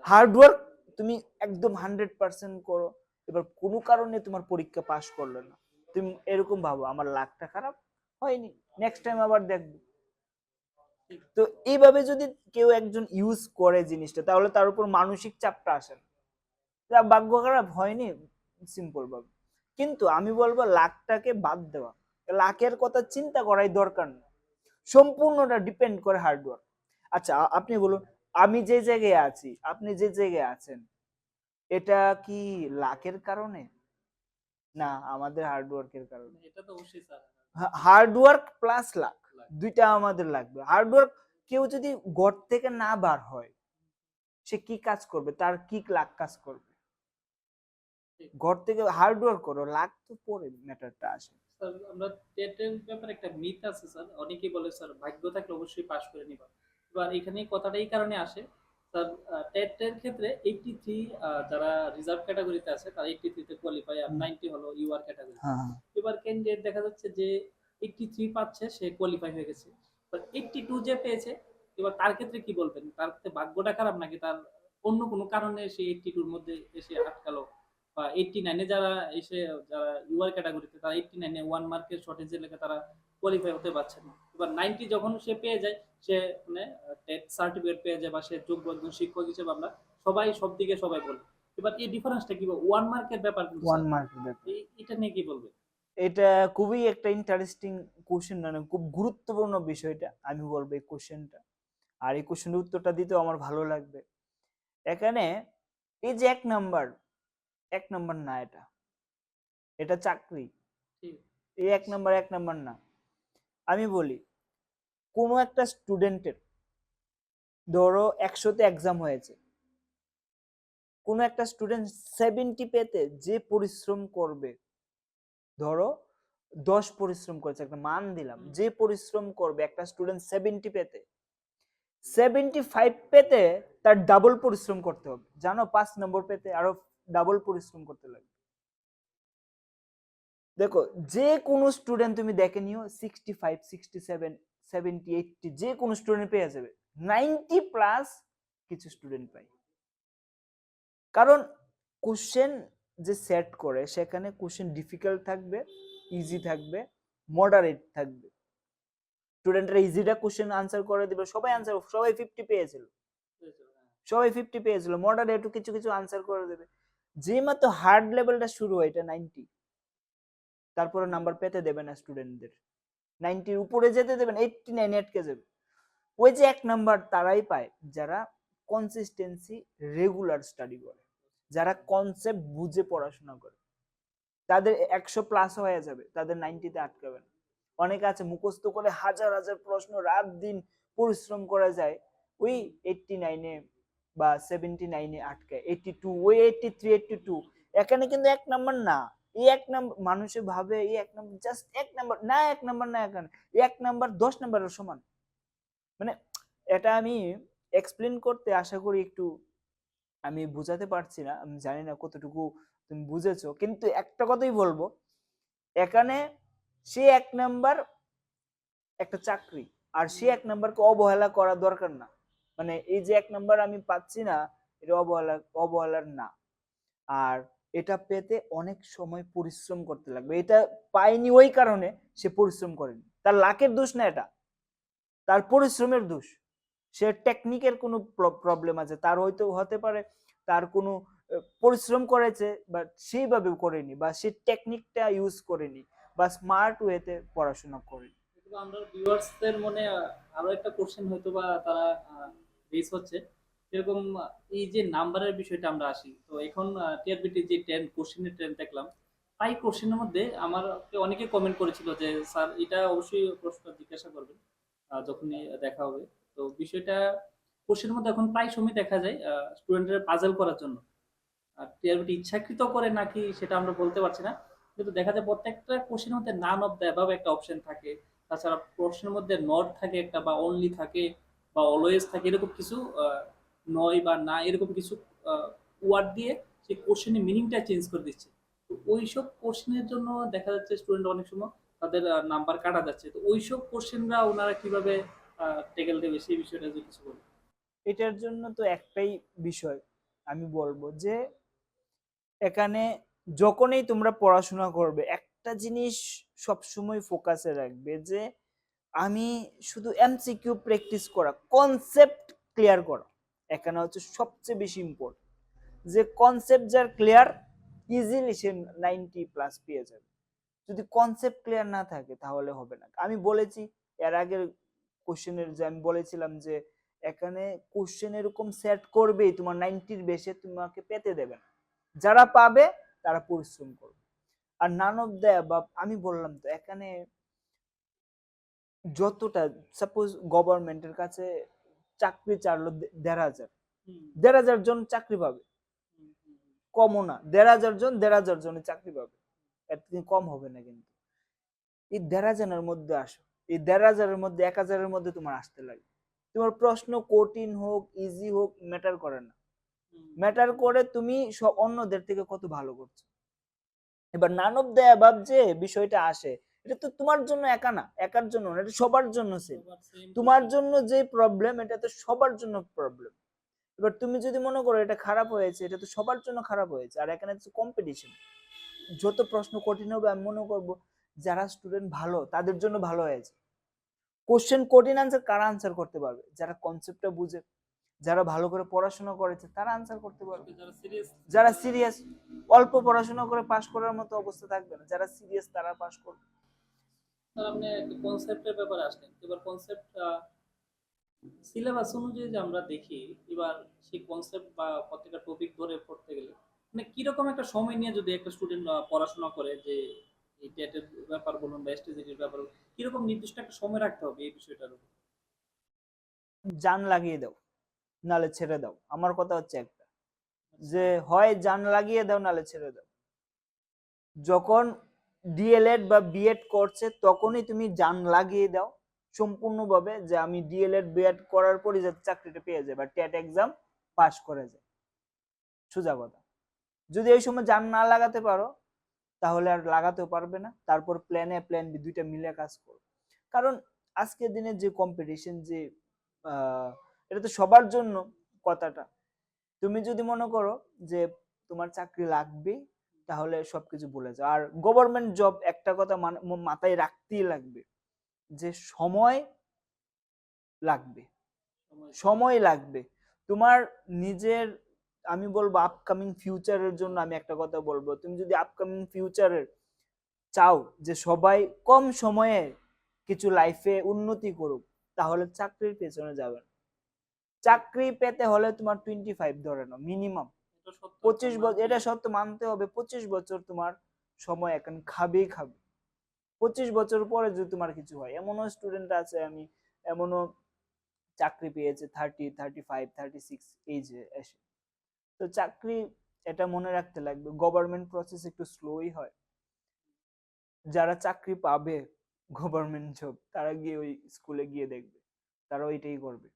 S1: হার্ডওয়ার্ক তুমি একদম 100% করো, এবার কোনো কারণে তোমার পরীক্ষা পাশ করলো না, তুমি এরকম ভাবো আমার লাকটা খারাপ হয়নি, নেক্সট টাইম আবার দেখবো। তো এইভাবে যদি কেউ একজন ইউজ করে জিনিসটা, তাহলে তার উপর মানসিক চাপটা আসে না, যা ভাগ্য খারাপ হয়নি, সিম্পল ভাবে। কিন্তু আমি বলবো লাকটাকে বাদ দেওয়া, লাকের কথা চিন্তা করাই দরকার না। সম্পূর্ণটা ডিপেন্ড করে হার্ডওয়ার্ক। আচ্ছা আপনি বলুন, আমি যে জায়গায় আছি, আপনি যে জায়গায় আছেন, এটা কি লাকের কারণে? না, আমাদের হার্ডওয়ার্কের কারণে।
S2: এটা তো অবশ্যই স্যার।
S1: হার্ডওয়ার্ক প্লাস লাক, দুইটা আমাদের লাগবে। হার্ডওয়ার্ক, কেউ যদি ঘর থেকে না বার হয়, সে কি কাজ করবে? তার কি লাক কাজ করবে? ঘর থেকে হার্ডওয়ার্ক করো, লাক তো পরে ম্যাটারটা আসে।
S2: স্যার আমরা টেটের ব্যাপারে একটা মিথ আছে স্যার, অনেকেই বলে স্যার ভাগ্য থাকলে অবশ্যই পাশ করে নিবা। এবার এখানে কথাটা এই কারণে আসে স্যার, টেটের ক্ষেত্রে 83 যারা রিজার্ভ ক্যাটাগরিতে আছে তারা 83 তে কোয়ালিফাই, আর 90 হলো ইউআর ক্যাটাগরি।
S1: হ্যাঁ,
S2: এবার ক্যান্ডিডেট দেখা যাচ্ছে যে 83 পাচ্ছে, সে কোয়ালিফাই হয়ে গেছে। বাট 82 যে পেয়েছে, এবার তার ক্ষেত্রে কি বলবেন? তার ক্ষেত্রে ভাগ্যটা খারাপ নাকি তার অন্য কোনো কারণে সে 82 এর মধ্যে এসে আটকালো? বা 89 এ যারা এসে, যারা ইউআর ক্যাটাগরিতে, তারা 89 এ 1 মার্কের শর্টেজের লেগে তারা কোয়ালিফাই হতে পারছে না। এবার 90 যখন সে পেয়ে যায়, সে মানে টেট সার্টিফিকেট পেয়ে যায় বা সে যোগ্য একজন শিক্ষক হিসেবে আমরা সবাই সব দিকে সবাই বলি। এবার এই ডিফারেন্সটা কি? 1 মার্কের ব্যাপার কিন্তু
S1: ওয়ান
S2: স্যার।
S1: মার্কের ব্যাপার।
S2: এটা নিয়ে কি বলবেন?
S1: এটা খুবই একটা ইন্টারেস্টিং কোশ্চেন, মানে খুব গুরুত্বপূর্ণ বিষয়টা আমি বলবো এই কোশ্চেনটা। আর এই কোশ্চেনের উত্তরটা দিতেও আমার ভালো লাগবে। এখানে এই যে এক নাম্বার না, এটা চাকরি।
S2: ঠিক।
S1: এই এক নাম্বার না। আমি বলি, কোনো একটা স্টুডেন্টের, ধরো 100তে এক্সাম হয়েছে, কোনো একটা স্টুডেন্ট 70 পেতে যে পরিশ্রম করবে, ধরো 10 পরিশ্রম করেছে, একটা মান দিলাম, যে পরিশ্রম করবে একটা স্টুডেন্ট 70 পেতে, 75 পেতে তার ডাবল পরিশ্রম করতে হবে। জানো, 5 নম্বর পেতে আরো ডাবল পরিশ্রম করতে লাগবে। দেখো, যে কোনো স্টুডেন্ট তুমি দেখে নিও, 65, 67, 70, 80 যে কোনো স্টুডেন্ট পেয়ে যাবে। 90 প্লাস কিছু স্টুডেন্ট পাই, কারণ কোশ্চেন যে সেট করে সেখানে কোশ্চেন ডিফিকাল্ট থাকবে, ইজি থাকবে, মডারেট থাকবে। স্টুডেন্টরা ইজিটা কোশ্চেন আনসার করে দিবে, সবাই 50 পেয়েছিল, মডারেটও কিছু কিছু আনসার করে দেবে। যে মাত্র হার্ড লেভেলটা শুরু হয়, এটা 90, তারপরে নাম্বার পেতে দেবে না স্টুডেন্টদের, 90 উপরে যেতে দেবেন, 89 আটকে যাবে। ওই যে এক নাম্বার তারাই পায় যারা কনসিস্টেন্সি, রেগুলার স্টাডি করে, যারা কনসেপ্ট বুঝে পড়াশোনা করে, তাদের 100 প্লাস হয়ে যাবে, তাদের 90তে আটকাবে না। অনেকে আছে মুখস্থ করে হাজার হাজার প্রশ্ন রাত দিন পরিশ্রম করা যায়, ওই 89-এ বা 79-এ আটকায়, 82, ওই 83, 82। এখানে কিন্তু এক নাম্বার না, এই এক নাম্বার মানুষে ভাবে এই এক নাম্বার, জাস্ট এক নাম্বার না, এক নাম্বার না, এখানে এক নাম্বার 10 নাম্বারের সমান। মানে এটা আমি এক্সপ্লেন করতে আশা করি একটু আমি বুঝাতে পারছি না, আমি জানি না কতটুকু তুমি বুঝেছো, কিন্তু একটা কথাই বলবো, এখানে সে এক নাম্বার একটা চাকরি, আর সে এক নাম্বারকে অবহেলা করা দরকার না। মানে এই যে এক নাম্বার আমি পাচ্ছি না, এটা অবহেলার না। আর এটা পেতে অনেক সময় পরিশ্রম করতে লাগবে, এটা পায়নি ওই কারণে সে পরিশ্রম করেনি, তার লাকের দোষ না, এটা তার পরিশ্রমের দোষ। সে টেকনিকের কোনো প্রবলেম আছে, তার হয়তো হতে পারে, তার কোনো পরিশ্রম করেছে বাট সেইভাবে করেনি, বা সে টেকনিকটা ইউজ করেনি, বা স্মার্ট ওয়েতে পড়াশোনা করেনি।
S2: আমরা ভিউয়ার্সদের মনে আরো একটা কোশ্চেন হয়তো বা তারা রেজ হচ্ছে, এরকম এই যে নাম্বারের বিষয়টা আমরা আসি, তো এখন টিআরবিটি যে 10 কোশ্চেনের 10 দেখলাম, তাই কোশ্চেনের মধ্যে আমাকে অনেকে কমেন্ট করেছিল যে স্যার এটা অবশ্যই প্রশ্ন জিজ্ঞাসা করবেন যখনই দেখা হবে। তো বিষয়টা কোশ্চেনের মধ্যে এখন প্রায় সময় দেখা যায় স্টুডেন্টের পাজল করার জন্য। আর টিআরবিটি ইচ্ছাকৃত করে নাকি সেটা আমরা বলতে পারছি না, কিন্তু দেখা যায় প্রত্যেকটা কোশ্চেনের মধ্যে নান অফ দ্য অ্যাবাভ একটা অপশন থাকে। তাছাড়া প্রশ্নের মধ্যে নট থাকে একটা, বা অনলি থাকে, বা অলওয়েজ থাকে, এরকম কিছু নয় বা না এরকম কিছু ওয়ার্ড দিয়ে সেই কোশ্চেনের মিনিংটা চেঞ্জ করে দিচ্ছে। তো ওইসব কোশ্চেনের জন্য দেখা যাচ্ছে স্টুডেন্ট অনেক সময় তাদের নাম্বার কাটা যাচ্ছে। তো ওইসব কোশ্চেনরা ওনারা কিভাবে টেকেল দেবে সেই বিষয়টা যদি কিছু বলেন।
S1: এটার জন্য তো একটাই বিষয় আমি বলবো, যে এখানে যখনই তোমরা পড়াশোনা করবে, একটা জিনিস সবসময় ফোকাসে রাখবে, যে আমি শুধু এমসিকিউ প্র্যাকটিস করা, কনসেপ্ট ক্লিয়ার করা, এখানে হচ্ছে সবচেয়ে বেশি ইম্পর্টেন্ট। যে কনসেপ্ট যার ক্লিয়ার, ইজিলি সে 90 প্লাস পেয়ে যাবে। যদি কনসেপ্ট ক্লিয়ার না থাকে তাহলে হবে না। আমি বলেছি এর আগের কোশ্চেনের যে আমি বলেছিলাম যে এখানে কোশ্চেন এরকম সেট করবেই তোমার 90-র বেশি তোমাকে পেতে দেবে না। যারা পাবে তারা পরিশ্রম করবে। আর নান অফ দ্য অ্যাবাভ আমি বললাম তো এখানে যতটা সাপোজ গভর্নমেন্টের কাছে চাকরি চাইলো 1,500 1,500 জন চাকরি পাবে, কমও না। 1,500 জনের চাকরি পাবে, এর থেকে কম হবে না। কিন্তু এই 1,500-এর মধ্যে আসো, এই 1,500-এর মধ্যে 1,000-এর মধ্যে তোমার আসতে লাগে। তোমার প্রশ্ন কঠিন হোক ইজি হোক ম্যাটার করে না, ম্যাটার করে তুমি সব অন্যদের থেকে কত ভালো করছো। এবার নান অফ দ্য অ্যাবাভ যে বিষয়টা আসে, এটা তো তোমার জন্য একা না, একার জন্য না, এটা সবার জন্য সেম। তোমার জন্য যে প্রবলেম এটা তো সবার জন্য প্রবলেম। এবার তুমি যদি মনে করো এটা খারাপ হয়েছে, এটা তো সবার জন্য খারাপ হয়েছে। আর এখানে হচ্ছে কম্পিটিশন, যত প্রশ্ন কঠিন হবে আমি মনে করবো যারা স্টুডেন্ট ভালো তাদের জন্য ভালো হয়েছে। কোশ্চেন কঠিন আনসার কারা আনসার করতে পারবে? যারা কনসেপ্টটা বুঝে, যারা ভালো করে পড়াশোনা করেছে তারা আনসার করতে পারবে। যারা সিরিয়াস, অল্প পড়াশোনা করে পাশ করার মতো অবস্থা থাকবে না, যারা সিরিয়াস তারা পাশ করবে।
S2: স্যার আপনি একটা কনসেপ্টের ব্যাপারে আসলেন, এবার কনসেপ্ট সিলেবাস অনুযায়ী যে আমরা দেখি, এবার সেই কনসেপ্ট বা প্রত্যেকটা টপিক ধরে পড়তে গেলে মানে কিরকম একটা সময় নিয়ে যদি একটা স্টুডেন্ট পড়াশোনা করে, যে এই টেটের ব্যাপার বলুন বা এসটিজির ব্যাপার বলুন, কিরকম নির্দিষ্ট একটা সময় রাখতে হবে এই বিষয়টার উপর?
S1: জান লাগিয়ে দাও নালে ছেড়ে দাও। আমার কথা হচ্ছে একটা, যে হয় জান লাগিয়ে দাও নালে ছেড়ে দাও। যখন ডিএলএড বা বিএড করছে তখনই তুমি জান লাগিয়ে দাও সম্পূর্ণভাবে, যে আমি ডিএলএড বিএড করার পরই যাতে চাকরিটা পেয়ে যায় বা টেট এক্সাম পাস করে যায়, সোজা কথা। যদি এই সময় জান না লাগাতে পারো তাহলে আর লাগাতেও পারবে না। তারপর প্ল্যান এ প্ল্যান বি দুইটা মিলে কাজ করো। কারণ আজকের দিনে যে কম্পিটিশন, যে এটা তো সবার জন্য কথাটা। তুমি যদি মনে করো যে তোমার চাকরি লাগবে তাহলে সবকিছু ভুলে যাও। আর গভর্নমেন্ট জব একটা কথা মাথায় রাখতেই লাগবে, যে সময় লাগবে, সময় লাগবে তোমার নিজের। আমি বলবো আপকামিং ফিউচারের জন্য আমি একটা কথা বলবো, তুমি যদি আপকামিং ফিউচারের চাও যে সবাই কম সময়ে কিছু লাইফে উন্নতি করুক, তাহলে চাকরির পেছনে যাবে না। চাকরি পেতে হলে তোমার 25 ধরে নাও মিনিমাম, 25 বছর, এটা সত্য মানতে হবে। 25 বছর তোমার সময় এখন খাবেই খাবে। 25 বছর পরে যদি তোমার কিছু হয়, এমনও স্টুডেন্ট আছে, আমি এমনও চাকরি পেয়েছে 30, 35, 36 এজে এসে। তো চাকরি, এটা মনে রাখতে লাগবে, গভর্নমেন্ট প্রসেস একটু স্লোই হয়। যারা চাকরি পাবে গভর্নমেন্ট জব, তারা গিয়ে ওই স্কুলে গিয়ে দেখবে, তারা ওইটাই করবে।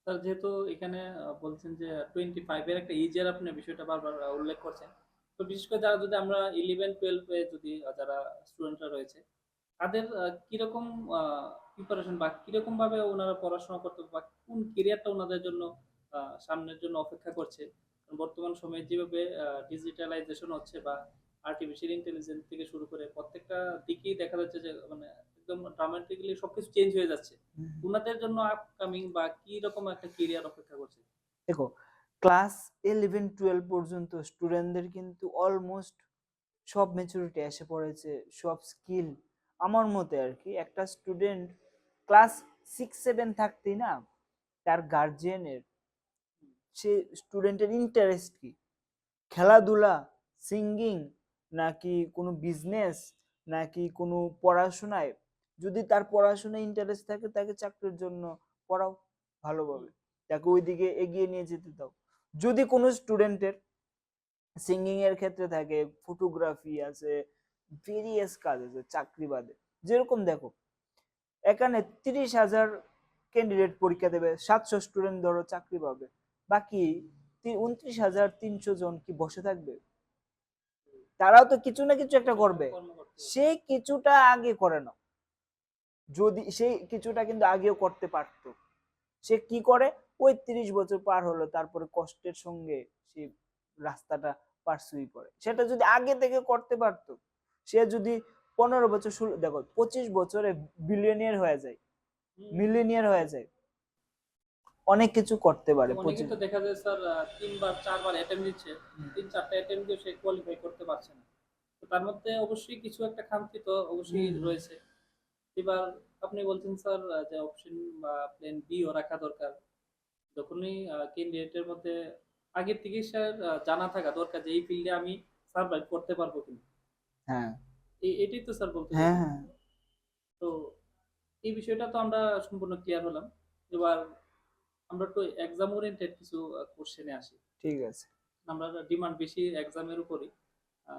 S2: স্যার যেহেতু এখানে বলছেন যে 25 এর একটা এজের আপনি বিষয়টা বারবার উল্লেখ করছেন, তো বিশেষ করে যারা, যদি আমরা 11-12 এ যদি যারা স্টুডেন্টরা রয়েছে, তাদের কিরকম প্রিপারেশন বা কিরকম ভাবে ওনারা পড়াশোনা করতে, বা কোন ক্যারিয়ারটা ওনাদের জন্য সামনের জন্য অপেক্ষা করছে? কারণ বর্তমান সময়ে যেভাবে ডিজিটালাইজেশন হচ্ছে বা আর্টিফিশিয়াল ইন্টেলিজেন্স থেকে শুরু করে প্রত্যেকটা দিকেই দেখা যাচ্ছে যে মানে একদম ড্রামাটিক্যালি সবকিছু চেঞ্জ হয়ে যাচ্ছে। ওনাদের জন্য আপকামিং বা কি রকম একটা ক্যারিয়ার অপেক্ষা করছে?
S1: দেখো, ক্লাস 11-12 পর্যন্ত স্টুডেন্টদের কিন্তু অলমোস্ট সব ম্যাচুরিটি এসে পড়েছে, সব স্কিল। আমার মতে আর কি, একটা স্টুডেন্ট ক্লাস 6-7 থাকতেই না তার গার্জিয়ানের, সে স্টুডেন্টের ইন্টারেস্ট কি, খেলাধুলা, সিঙ্গিং, নাকি কোনো বিজনেস, নাকি কোনো পড়াশোনায়, যদি তার পড়াশোনায় ইন্টারেস্ট থাকে তাকে চাকরির জন্য পড়াও ভালোভাবে, তাকে ওইদিকে এগিয়ে নিয়ে যেতে দাও। যদি কোনো স্টুডেন্টের সিঙ্গিং এর ক্ষেত্রে থাকে, ফটোগ্রাফি আছে, ভেরিয়াস কাজ আছে চাকরি বাদে, যেরকম দেখো এখানে 30,000 ক্যান্ডিডেট পরীক্ষা দেবে, 700 স্টুডেন্ট ধরো চাকরি পাবে, বাকি 29,300 জন কি বসে থাকবে? তারাও তো কিছু না কিছু একটা করবে। সে কিছুটা আগে করে নাও, যদি সেই কিছুটা কিন্তু আগেও করতে পারতো। সে কি করে, ওই 30 বছর পার হলো তারপরে কষ্টের সঙ্গে সে রাস্তাটা পারসুই করে। সেটা যদি আগে থেকে করতে পারতো, সে যদি 15 বছর, দেখো 25 বছরে বিলিয়নিয়ার হয়ে যায়, মিলিয়নিয়ার হয়ে যায়, অনেক কিছু করতে পারে।
S2: অনেকে তো দেখা যায় স্যার 3-4 বার অ্যাটেম্প দিচ্ছে, 3-4টা অ্যাটেম্প দিয়ে সে কোয়ালিফাই করতে পারছে না। তো তার মধ্যে অবশ্যই কিছু একটা খামতি তো অবশ্যই রয়েছে। এবার আপনি বলছেন স্যার যে অপশন বা প্ল্যান বি ও রাখা দরকার। যখনই ক্যান্ডিডেটের মধ্যে আগের থেকেই স্যার জানা থাকা দরকার যে এই ফিল্ডে আমি সার্ভাইভ করতে পারবো কিনা।
S1: হ্যাঁ
S2: এটাই তো স্যার বলতে
S1: হ্যাঁ
S2: চাইছেন।
S1: হ্যাঁ
S2: তো এই বিষয়টা তো আমরা সম্পূর্ণ ক্লিয়ার হলাম। এবার আমরা একটু এক্সাম ওরিয়েন্টেড কিছু কোশ্চেনে আসি।
S1: ঠিক আছে।
S2: আমরা ডিমান্ড বেশি এক্সামের উপরই। আ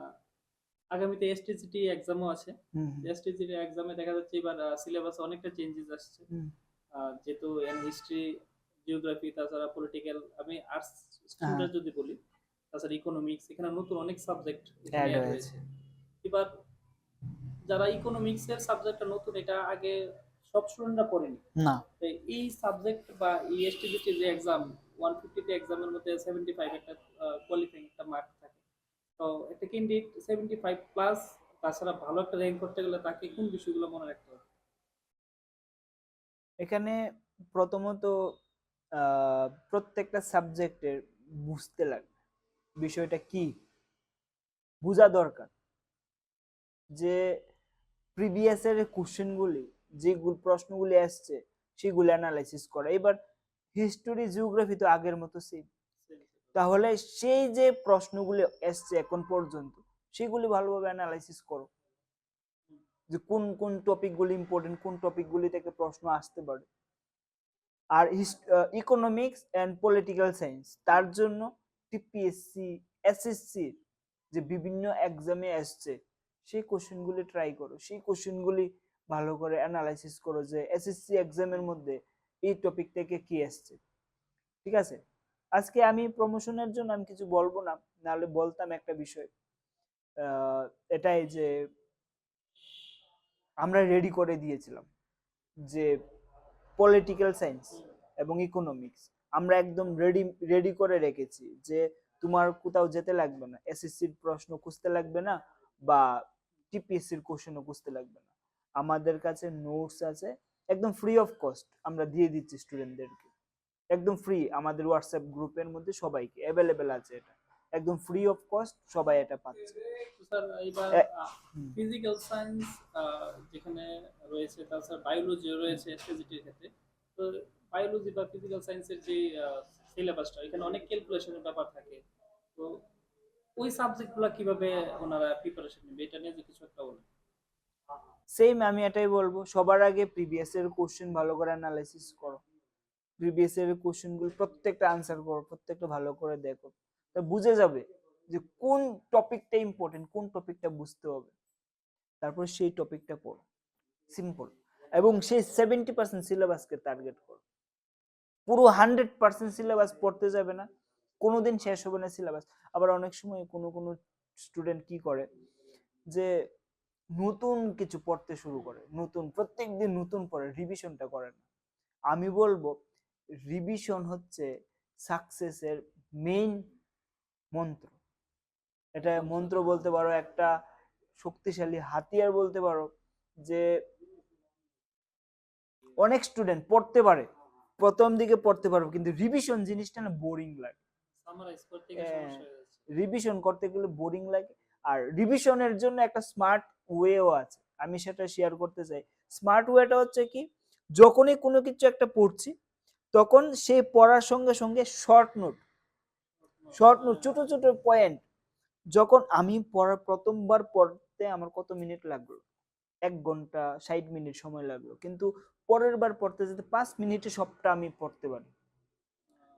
S2: আগামীতে এসটিজিটি এক্সামও আছে।
S1: হুম হুম
S2: এসটিজিটি এক্সামে দেখা যাচ্ছে এবার সিলেবাসে অনেকটা চেঞ্জেস আসছে।
S1: হুম।
S2: যেহেতু হিস্ট্রি, জিওগ্রাফি তাছাড়া পলিটিক্যাল, আমি আর্টস
S1: হ্যাঁ,
S2: স্টুডেন্ট যদি বলি, তাছাড়া ইকোনমিক্স, এখানে নতুন অনেক সাবজেক্ট এখানে
S1: অ্যাড
S2: এড
S1: হয়েছে।
S2: হয়েছে। এবার যারা ইকোনমিক্স এর সাবজেক্টটা নতুন, এটা আগে সব স্টুডেন্টরা পড়েনি।
S1: না,
S2: তো এই সাবজেক্ট বা ইএসটিজিটি যে এক্সাম 150 তে এক্সামের মধ্যে 75 একটা কোয়ালিফাইং একটা মার্ক থাকে। তো একটা ক্যান্ডিডেট 75 প্লাস তাছাড়া ভালো একটা র‍্যাঙ্ক করতে গেলে তাকে কোন বিষয়গুলো মনে রাখতে হবে?
S1: এখানে প্রথমত প্রত্যেকটা সাবজেক্টের বুঝতে লাগবে বিষয়টা কি, বোঝা দরকার যে প্রিভিয়াস এর কোশ্চেনগুলি, যে প্রশ্নগুলি আসছে সেগুলো অ্যানালাইসিস করা। এবার হিস্টোরি জিওগ্রাফি তো আগের মতো সেম, তাহলে সেই যে প্রশ্নগুলি আসছে এখন পর্যন্ত সেগুলি ভালোভাবে অ্যানালাইসিস করো, যে কোন কোন টপিকগুলি ইম্পর্টেন্ট, কোন টপিকগুলি থেকে প্রশ্ন আসতে পারে। আর ইকোনমিক্স অ্যান্ড পলিটিক্যাল সায়েন্স, তার জন্য টিপিএসসি, এসএসসি যে বিভিন্ন এক্সামে আসছে সেই কোশ্চেনগুলি ট্রাই করো, সেই কোশ্চেনগুলি ভালো করে অ্যানালাইসিস করো যে এসএসসি এক্সামের মধ্যে এই টপিক থেকে কি আসছে। ঠিক আছে, আজকে আমি প্রমোশনের জন্য আমি কিছু বলবো না, নাহলে বলতাম একটা বিষয়। আহ, এটাই যে আমরা রেডি করে দিয়েছিলাম যে পলিটিক্যাল সায়েন্স এবং ইকোনমিক্স আমরা একদম রেডি রেডি করে রেখেছি, যে তোমার কোথাও যেতে লাগবে না, এসএসসির প্রশ্ন খুঁজতে লাগবে না বা টিপিএসসির কোশ্চেনও খুঁজতে লাগবে না। আমাদের কাছে নোটস আছে, একদম ফ্রি অফ কস্ট আমরা দিয়ে দিচ্ছি স্টুডেন্টদেরকে, একদম ফ্রি। আমাদের হোয়াটসঅ্যাপ গ্রুপের মধ্যে সবাইকে অ্যাভেলেবেল আছে, এটা একদম ফ্রি অফ কস্ট, সবাই এটা পাচ্ছে।
S2: তো স্যার এবার
S1: হুম।
S2: ফিজিক্যাল সায়েন্স যেখানে রয়েছে, তাছাড়া বায়োলজি রয়েছে এসটিজিটির ক্ষেত্রে। তো বায়োলজি বা ফিজিক্যাল সায়েন্সের যে সিলেবাসটা, এখানে অনেক ক্যালকুলেশনের ব্যাপার থাকে। তো ওই সাবজেক্টগুলো কিভাবে ওনারা প্রিপারেশন নেবে, এটা নিয়ে যে কিছু একটা বলেন।
S1: সেম আমি এটাই বলবো, সবার আগে প্রিভিয়াস এর কোশ্চেন ভালো করে অ্যানালাইসিস করো, প্রিভিয়াস এর কোশ্চেনগুলো প্রত্যেকটা আনসার করো, প্রত্যেকটা ভালো করে দেখো, তা বুঝে যাবে যে কোন টপিকটা ইম্পর্টেন্ট, কোন টপিকটা বুঝতে হবে, তারপর সেই টপিকটা পড়ো, সিম্পল। এবং সেই 70% সিলেবাসকে টার্গেট করো, পুরো 100% সিলেবাস পড়তে যাবে না, কোনোদিন শেষ হবে না সিলেবাস। আবার অনেক সময় কোনো কোনো স্টুডেন্ট কি করে যে নতুন কিছু পড়তে শুরু করে, নতুন প্রত্যেকদিন নতুন পড়ে, রিভিশনটা করে না। আমি বলবো রিভিশন হচ্ছে সাকসেসের মেইন মন্ত্র, এটা মন্ত্র বলতে পারো, একটা শক্তিশালী হাতিয়ার বলতে পারো। যে অনেক স্টুডেন্ট পড়তে পারে, প্রথম দিকে পড়তে পারবে, কিন্তু রিভিশন জিনিসটা না বোরিং লাগে,
S2: সামারাইজ করতে গিয়ে সমস্যা হয়ে যাচ্ছে।
S1: রিভিশন করতে গেলে বোরিং লাগে। আর রিভিশনের জন্য একটা স্মার্ট ওয়েও আছে, আমি সেটা শেয়ার করতে চাই। স্মার্ট ওয়েটা হচ্ছে কি, যখনই কোনো কিছু একটা পড়ছি তখন সেই পড়ার সঙ্গে সঙ্গে শর্ট নোট, ছোট ছোট পয়েন্ট। যখন আমি পড়ার প্রথমবার পড়তে আমার কত মিনিট লাগলো, 1 ঘন্টা 60 মিনিট সময় লাগলো, কিন্তু পরের বার পড়তে যেতে 5 মিনিটে সবটা আমি পড়তে পারি।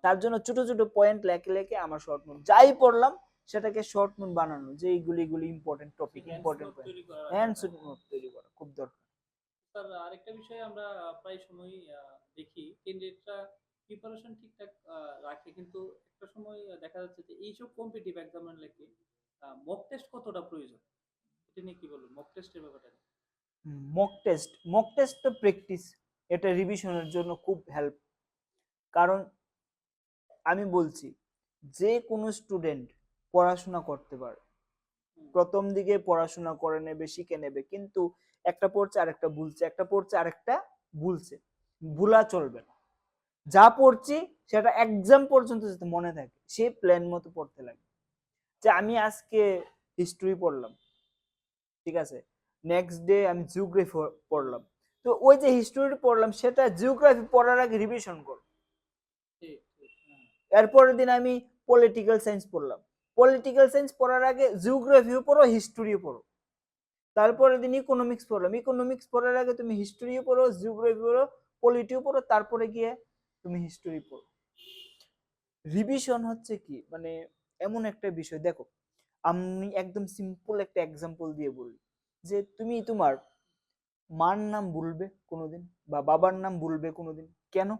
S1: তার জন্য ছোট ছোট পয়েন্ট লেখে লেখে আমার শর্ট নোট যাই পড়লাম সেটাকে শর্ট নোট বানানো, যে এইগুলি এগুলি important topic,
S2: hands
S1: important
S2: note
S1: point,
S2: তৈরি করা রাখা
S1: হ্যান্ডস
S2: দরকার।
S1: নোট তৈরি করা খুব দরকার।
S2: স্যার আরেকটা বিষয় আমরা প্রায় সময়ই দেখি ক্যান্ডিডেটরা প্রিপারেশন ঠিকঠাক রাখে, কিন্তু একটা সময় দেখা যাচ্ছে যে এইসব কম্পিটিটিভ এক্সামের লেগে মক টেস্ট কতটা প্রয়োজন, এটা নিয়ে কি বলবেন, মক টেস্টের ব্যাপারটা নিয়ে?
S1: মক টেস্ট তো প্র্যাকটিস, এটা রিভিশনের জন্য খুব হেল্প। কারণ আমি বলছি যে কোনো স্টুডেন্ট পড়াশোনা করতে পারে, প্রথম দিকে পড়াশোনা করে নেবে, শিখে নেবে, কিন্তু একটা পড়ছে আরেকটা ভুলছে, একটা পড়ছে আরেকটা ভুলছে, ভুলা চলবে না। যা পড়ছি সেটা এক্সাম পর্যন্ত যাতে মনে থাকে, সে প্ল্যান মতো পড়তে লাগে। যে আমি আজকে হিস্ট্রি পড়লাম, ঠিক আছে, নেক্সট ডে আমি জিওগ্রাফি পড়লাম, তো ওই যে হিস্টোরি পড়লাম সেটা জিওগ্রাফি পড়ার আগে রিভিশন করো।
S2: ঠিক ঠিক হ্যাঁ।
S1: এরপরের দিন আমি পলিটিক্যাল সায়েন্স পড়লাম, পলিটিক্যাল সায়েন্স পড়ার আগে জিওগ্রাফিও পড়ো, হিস্টোরিও পড়ো। তারপরের দিন ইকোনমিক্স পড়লাম, ইকোনমিক্স পড়ার আগে তুমি হিস্টোরিও পড়ো, জিওগ্রাফি পড়ো, পলিটিও পড়ো, তারপরে গিয়ে তুমি হিস্টোরি পড়ো। রিভিশন হচ্ছে কি মানে এমন একটা বিষয়, দেখো আমি একদম সিম্পল একটা এক্সাম্পল দিয়ে বলি, যে তুমি তোমার মার নাম ভুলবে কোনোদিন বা বাবার নাম ভুলবে কোনোদিন, কেন?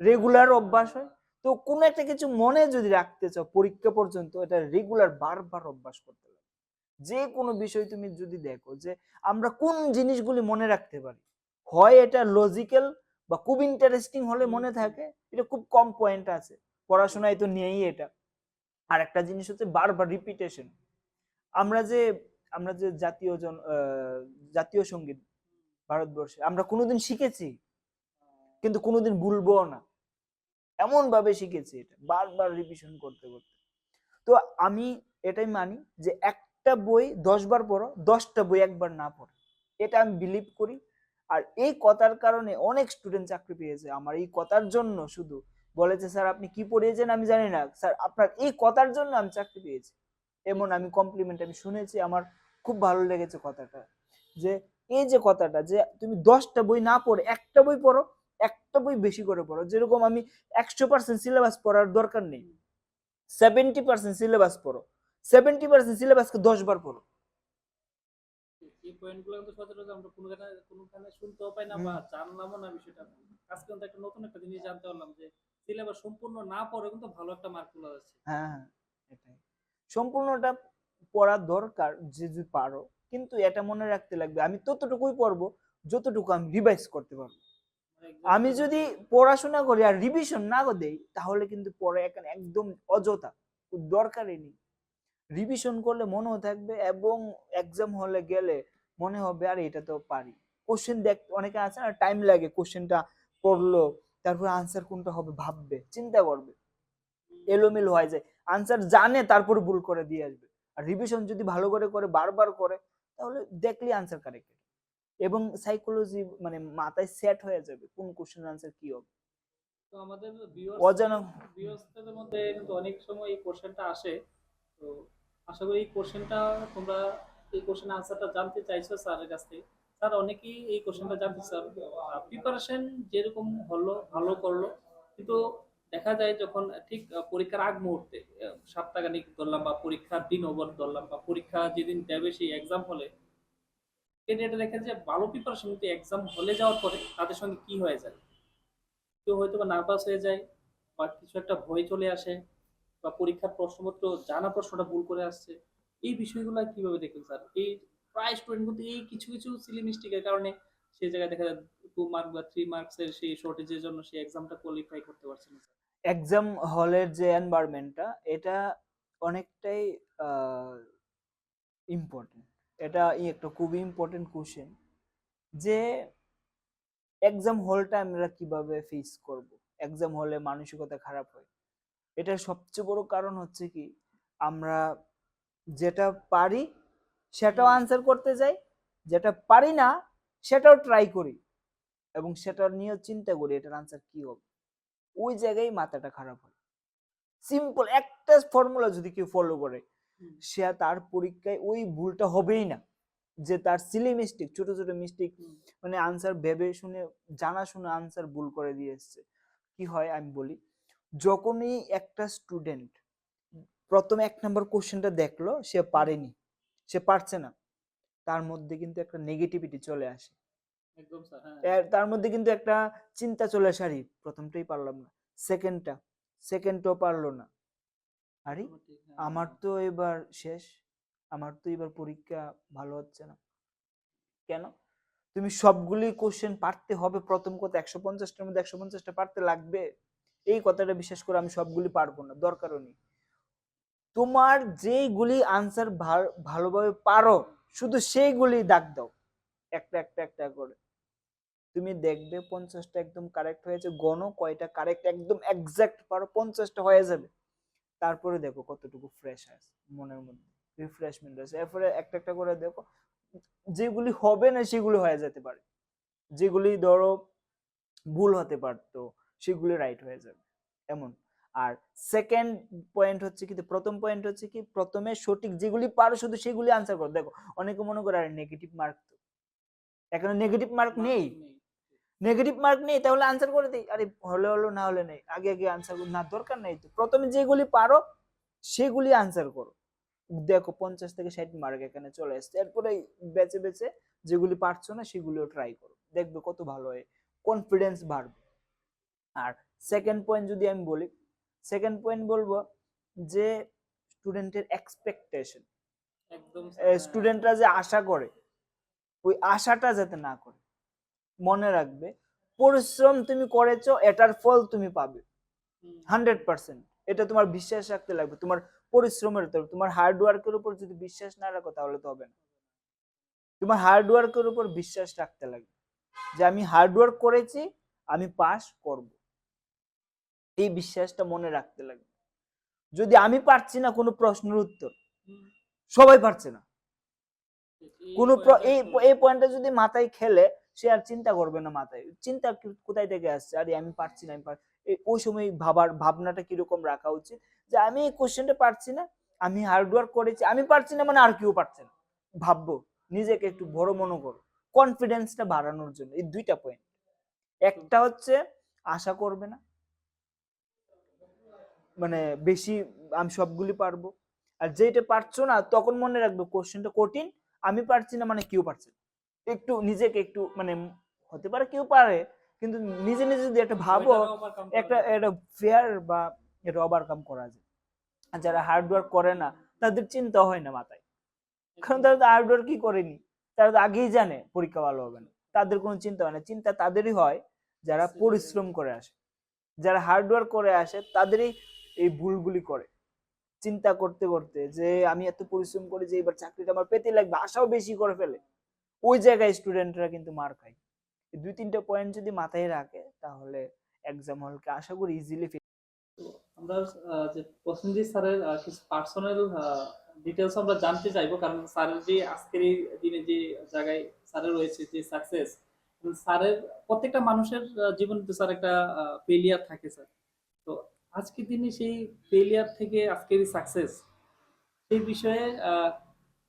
S1: রেগুলার অভ্যাস হয়। তো কোনো একটা কিছু মনে যদি রাখতে চাও পরীক্ষা পর্যন্ত, এটা রেগুলার বারবার অভ্যাস করতে হবে। যে কোনো বিষয় তুমি যদি দেখো যে আমরা কোন জিনিসগুলি মনে রাখতে পারি, হয় এটা লজিক্যাল বা খুব ইন্টারেস্টিং হলে মনে থাকে, এটা খুব কম পয়েন্ট আছে পড়াশোনায় তো নেই এটা। আর একটা জিনিস হচ্ছে বারবার রিপিটেশন। আমরা যে জাতীয় সঙ্গীত ভারতবর্ষে আমরা কোনোদিন শিখেছি, কিন্তু কোনোদিন ভুলবো না, এমন ভাবে শিখেছি এটা বারবার রিভিশন করতে করতে। তো আমি এটাই মানি যে একটা বই 10 বার পড়ো, 10টা বই একবার না পড়ো, এটা আমি বিলিভ করি। আর এই কথার কারণে অনেক স্টুডেন্ট চাকরি পেয়েছে আমার এই কথার জন্য, শুধু বলেছে স্যার আপনি কি পড়িয়েছেন আমি জানি না, স্যার আপনার এই কথার জন্য আমি চাকরি পেয়েছি, এমন আমি কমপ্লিমেন্ট আমি শুনেছি, আমার খুব ভালো লেগেছে কথাটা। যে এই যে কথাটা যে তুমি 10টা বই না পড়ে একটা বই পড়ো, একটা বই বেশি করে পড়ো। যেরকম আমি 100% সিলেবাস পড়ার দরকার নেই, 70% সিলেবাস পড়ো, 70% সিলেবাসকে 10 বার পড়ো।
S2: এই পয়েন্টগুলো কিন্তু সচরাচর আমরা কোনোখানে শুনতেও পাই না বা জানলামও না বিষয়টা। আজকে কিন্তু একটা নতুন একটা জিনিস জানতে পারলাম যে সিলেবাস সম্পূর্ণ না পড়ে কিন্তু ভালো একটা মার্ক তোলা যাচ্ছে।
S1: হ্যাঁ হ্যাঁ, এটাই সম্পূর্ণটা পড়া দরকার যে যদি পারো, কিন্তু এটা মনে রাখতে লাগবে আমি ততটুকুই পড়বো যতটুকু আমি রিভাইজ করতে পারবো। আমি যদি পড়াশোনা করি আর রিভিশন না দেই, তাহলে কিন্তু পড়া এখানে একদম অযথা, দরকারই নেই। রিভিশন করলে মনেও থাকবে এবং এক্সাম হলে গেলে মনে হবে আর এটা তো পারি। কোশ্চেন দেখতে অনেকে আছে না, টাইম লাগে, কোশ্চেনটা পড়লো তারপর আনসার কোনটা হবে ভাববে, চিন্তা করবে, এলোমেলো হয়ে যায়, আনসার জানে তারপর ভুল করে দিয়ে আসবে। আর রিভিশন যদি ভালো করে করে বারবার করে, তাহলে দেখলি আনসার কারেক্ট এবং সাইকোলজি মানে মাথায় সেট হয়ে যাবে কোন কোশ্চেন আনসার কি হবে।
S2: তো আমাদের
S1: অজানা
S2: ভিউয়ার্সদের মধ্যে কিন্তু অনেক সময় এই কোশ্চেনটা আসে। তো আশা করি এই কোশ্চেনটা তোমরা এই কোশ্চেনের আনসারটা জানতে চাইছো স্যারের কাছ থেকে। স্যার অনেকেই এই কোশ্চেনটা জানতে চান। প্রিপারেশন যেরকম হলো ভালো করলো, কিন্তু দেখা যায় যখন ঠিক পরীক্ষার আগ মুহূর্তে সপ্তাহখানেক ধরলাম বা পরীক্ষার দিন ওভার ধরলাম বা পরীক্ষা যেদিন দেবে সেই এক্সাম হলে এটা দেখেন যে ভালো প্রিপারেশন কিন্তু এক্সাম হলে যাওয়ার পরে তাদের সঙ্গে কি হয়ে যায়, কেউ হয়তো বা নার্ভাস হয়ে যায় বা কিছু একটা ভয় চলে আসে বা পরীক্ষার প্রশ্নপত্র জানা প্রশ্নটা ভুল করে আসছে। এই বিষয়গুলো কিভাবে দেখবেন স্যার? এই প্রায় স্টুডেন্ট কিন্তু এই কিছু কিছু সিলি মিস্টেকের কারণে সেই জায়গায় দেখা যায় 2 মার্ক বা 3 মার্কস এর সেই শর্টেজের জন্য সেই এক্সামটা কোয়ালিফাই করতে পারছে না স্যার।
S1: এক্সাম হলের যে এনভায়রনমেন্টটা, এটা অনেকটাই ইম্পর্টেন্ট। এটা একটা খুবই ইম্পর্টেন্ট কোশ্চেন যে এক্সাম হলটা আমরা কিভাবে ফেস করব। এক্সাম হলে মানসিকতা খারাপ হয়, এটার সবচেয়ে বড় কারণ হচ্ছে কি আমরা যেটা পারি সেটাও আনসার করতে যাই, যেটা পারি না সেটাও ট্রাই করি এবং সেটা নিয়ে চিন্তা করি এটার আনসার কি হবে। ওই জায়গায় মাথাটা খারাপ হয়। সিম্পল একটা ফর্মুলা যদি কেউ ফলো করে, সে তার পরীক্ষায় ওই ভুলটা হবেই না, যে তার সিলি মিস্টেক, ছোট ছোট মিস্টেক মানে আনসার ভেবে শুনে জানা শুনে আনসার ভুল করে দিয়ে এসছে। কি হয় আমি বলি, যখনই একটা স্টুডেন্ট প্রথমে 1 নম্বর কোশ্চেনটা দেখলো সে পারেনি, সে পারছে না, তার মধ্যে কিন্তু একটা নেগেটিভিটি চলে আসে।
S2: একদম স্যার, হ্যাঁ।
S1: তার মধ্যে কিন্তু একটা চিন্তা চলে আসে, আরে প্রথমটাই পারলাম না, সেকেন্ডটাও পারলো না, আরে
S2: ঠিক,
S1: আমার
S2: হ্যাঁ।
S1: তো এবার শেষ, আমার তো এবার পরীক্ষা ভালো হচ্ছে না। কেন? তুমি সবগুলি কোশ্চেন পারতে হবে, প্রথম কথা 150টার মধ্যে 150টা পারতে লাগবে, এই কথাটা বিশ্বাস করে আমি সবগুলি পারবো না, দরকারও নেই। তোমার যেইগুলি আনসার ভালোভাবে পারো শুধু সেইগুলি দাগ দাও, একটা একটা একটা করে। তুমি দেখবে 50টা একদম কারেক্ট হয়েছে, গণো কয়টা কারেক্ট একদম এক্সাক্ট পারো, 50টা হয়ে যাবে। তারপরে দেখো কতটুকু ফ্রেশ আছে মনের মধ্যে, রিফ্রেশমেন্ট আছে। এরপরে একটা একটা করে দেখো, যেগুলি হবে না সেগুলি হয়ে যেতে পারে। যেগুলি ধরো ভুল হতে পারতো সেগুলি রাইট হয়ে যাবে এমন। আর সেকেন্ড পয়েন্ট হচ্ছে কি, প্রথম পয়েন্ট হচ্ছে কি, প্রথমে সঠিক যেগুলি পারো শুধু সেগুলি আনসার করো। দেখো অনেকে মনে করে আরে নেগেটিভ মার্ক তো, এখানে নেগেটিভ মার্ক নেই, নেগেটিভ মার্ক নেই তাহলে আনসার করে দিই, আরে হলে হলো না হলে নেই, আগে আগে আনসার না দরকার নেই তো, প্রথমে যেগুলি পারো সেগুলি আনসার করো। দেখো 50 থেকে 60 মার্ক এখানে চলে আসছে, এরপরে বেছে বেছে যেগুলি পারছো না সেগুলিও ট্রাই করো, দেখবে কত ভালো হয়, কনফিডেন্স বাড়বে। আর সেকেন্ড পয়েন্ট যদি আমি বলি, সেকেন্ড পয়েন্ট বলবো যে স্টুডেন্টের এক্সপেকটেশন,
S2: একদম
S1: স্টুডেন্টরা যে আশা করে ওই আশাটা যাতে না করে। মনে রাখবে পরিশ্রম তুমি করেছো, এটার ফল তুমি পাবে 100%, এটা তোমার বিশ্বাস রাখতে লাগবে, তোমার পরিশ্রমের উপর, তোমার হার্ডওয়ার্কের উপর যদি বিশ্বাস না রাখো তাহলে তো হবে না, তোমার হার্ডওয়ার্কের উপর বিশ্বাস রাখতে লাগবে যে আমি হার্ডওয়ার্ক করেছি, আমি পাস করব, এই বিশ্বাসটা মনে রাখতে লাগবে। যদি আমি পারছি না কোনো প্রশ্নের উত্তর, সবাই পারছে না, কোনো এই পয়েন্টটা যদি মাথায় খেলে সে আর চিন্তা করবে না, মাথায় চিন্তা কোথায় থেকে আসছে, আরে আমি পারছি না, ওই সময় ভাবনাটা কিরকম রাখা উচিত যে আমি এই কোশ্চেনটা পারছি না, আমি হার্ডওয়ার্ক করেছি, আমি পারছি না মানে আর কেউ পারছে না, ভাববো, নিজেকে একটু বড় মনে করো, কনফিডেন্সটা বাড়ানোর জন্য। এই দুইটা পয়েন্ট, একটা হচ্ছে আশা করবে না, মানে বেশি আমি সবগুলি পারবো, আর যেটা পারছো না তখন মনে রাখবে কোশ্চেনটা কঠিন, আমি পারছি না মানে কেউ পারছে না, একটু নিজেকে একটু মানে হতে পারে কেউ পারে, কিন্তু নিজে নিজে যদি একটা ভাবো, একটা একটা ফেয়ার বা এটা ওভারকাম করা যায়। আর যারা হার্ড ওয়ার্ক করে না তাদের চিন্তা হয় না মাথায়, কারণ তারা তো হার্ড ওয়ার্ক কি করেনি, তারা তো আগেই জানে পরীক্ষা ভালো হবে না, তাদের কোনো চিন্তা হয় না, চিন্তা তাদেরই হয় যারা পরিশ্রম করে আসে, যারা হার্ড ওয়ার্ক করে আসে তাদেরই এই ভুলগুলি করে, চিন্তা করতে করতে যে আমি এত পরিশ্রম করে যে এবার চাকরিটা আমার পেতে লাগবে, আশাও বেশি করে ফেলে, ওই জায়গায় স্টুডেন্টরা কিন্তু মার খায়। দুই তিনটা পয়েন্ট যদি মাথায় রাখে তাহলে এক্সাম হলকে আশা করি ইজিলি।
S2: তো আমরা যে প্রসেনজিৎ স্যারের কিছু পার্সোনাল ডিটেলস আমরা জানতে চাইবো, কারণ স্যারের যে আজকের এই দিনে যে জায়গায় স্যারের রয়েছে যে সাকসেস, স্যারের প্রত্যেকটা মানুষের জীবনে তো স্যার একটা ফেলিয়ার থাকে স্যার। তো আজকের দিনে সেই ফেলিয়ার থেকে আজকের এই সাকসেস, সেই বিষয়ে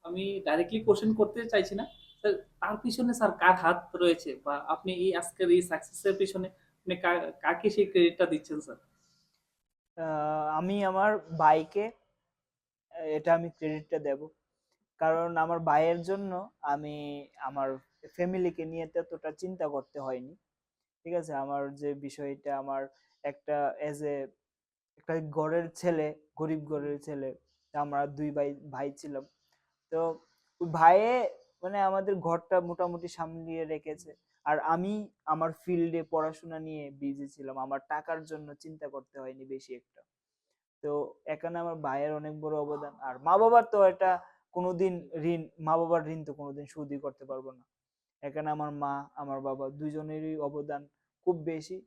S2: আমি ডাইরেক্টলি কোশ্চেন করতে চাইছি না স্যার, তার পিছনে স্যার কার হাত রয়েছে, বা আপনি এই আজকের এই সাকসেসের পিছনে আপনি কাকে সেই ক্রেডিটটা দিচ্ছেন স্যার?
S1: আমি আমার ভাইকে এটা আমি ক্রেডিটটা দেব, কারণ আমার ভাইয়ের জন্য আমি আমার ফ্যামিলিকে নিয়ে ততটা চিন্তা করতে হয়নি। ঠিক আছে, আমার যে বিষয়টা আমার একটা এজ এ একটা ঘরের ছেলে, গরিব ঘরের ছেলে, আমরা দুই ভাই ভাই ছিলাম, তো ওই ভাইয়ে মানে আমাদের ঘরটা মোটামুটি সামলিয়ে রেখেছে। আর আমি আমার ফিল্ডে পড়াশোনা নিয়ে বিজি ছিলাম, আমার টাকার জন্য চিন্তা করতে হয়নি বেশি একটা। তো এখানে আমার ভাইয়ের অনেক বড় অবদান। আর মা বাবার তো এটা কোনোদিন ঋণ, মা বাবার ঋণ তো কোনোদিন শোধই করতে পারবো না। এখানে আমার মা আমার বাবা দুইজনেরই অবদান খুব বেশি,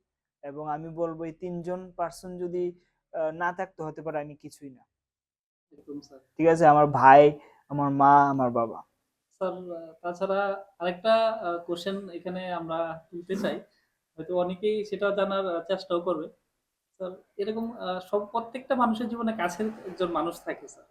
S1: এবং আমি বলবো এই তিনজন পার্সন যদি না থাকতো হতে পারে আমি কিছুই না।
S2: একদম স্যার।
S1: ঠিক আছে, আমার ভাই, আমার মা, আমার বাবা।
S2: স্যার তাছাড়া আরেকটা কোশ্চেন এখানে আমরা তুলতে চাই, হয়তো অনেকেই সেটা জানার চেষ্টাও করবে স্যার। এরকম সব প্রত্যেকটা মানুষের জীবনে কাছের একজন মানুষ থাকে স্যার,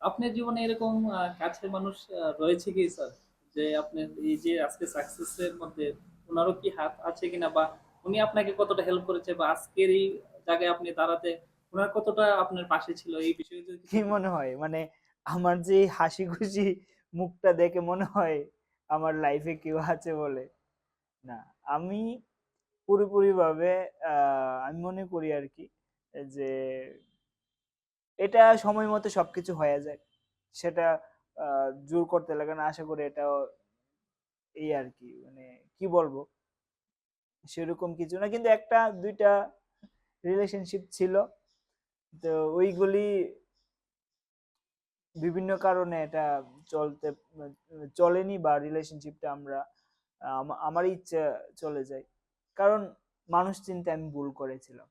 S2: আপনার জীবনে এরকম কাছের মানুষ রয়েছে কি স্যার, যে আপনার এই যে আজকে সাকসেসের মধ্যে ওনারও কি হাত আছে কিনা, বা উনি আপনাকে কতটা হেল্প করেছে, বা আজকের এই জায়গায় আপনি দাঁড়াতে ওনার কতটা আপনার পাশে ছিল, এই বিষয়ে যদি
S1: কি মনে হয় মানে আমার যে হাসি খুশি মুখটা দেখে মনে হয় আমার লাইফে কেউ আছে বলে? না, আমি পুরোপুরি ভাবে আমি মনে করি আর কি যে এটা সময় মতো সবকিছু হয়ে যায়, সেটা জোর করতে লাগে না, আশা করি এটাও এই আর কি, মানে কি বলবো, সেরকম কিছু না, কিন্তু একটা দুইটা রিলেশনশিপ ছিল, তো ওইগুলি বিভিন্ন কারণে এটা চলতে চলেনি, বা রিলেশনশিপটা আমরা আমার ইচ্ছা চলে যায়, কারণ মানুষ চিনতে আমি ভুল করেছিলাম।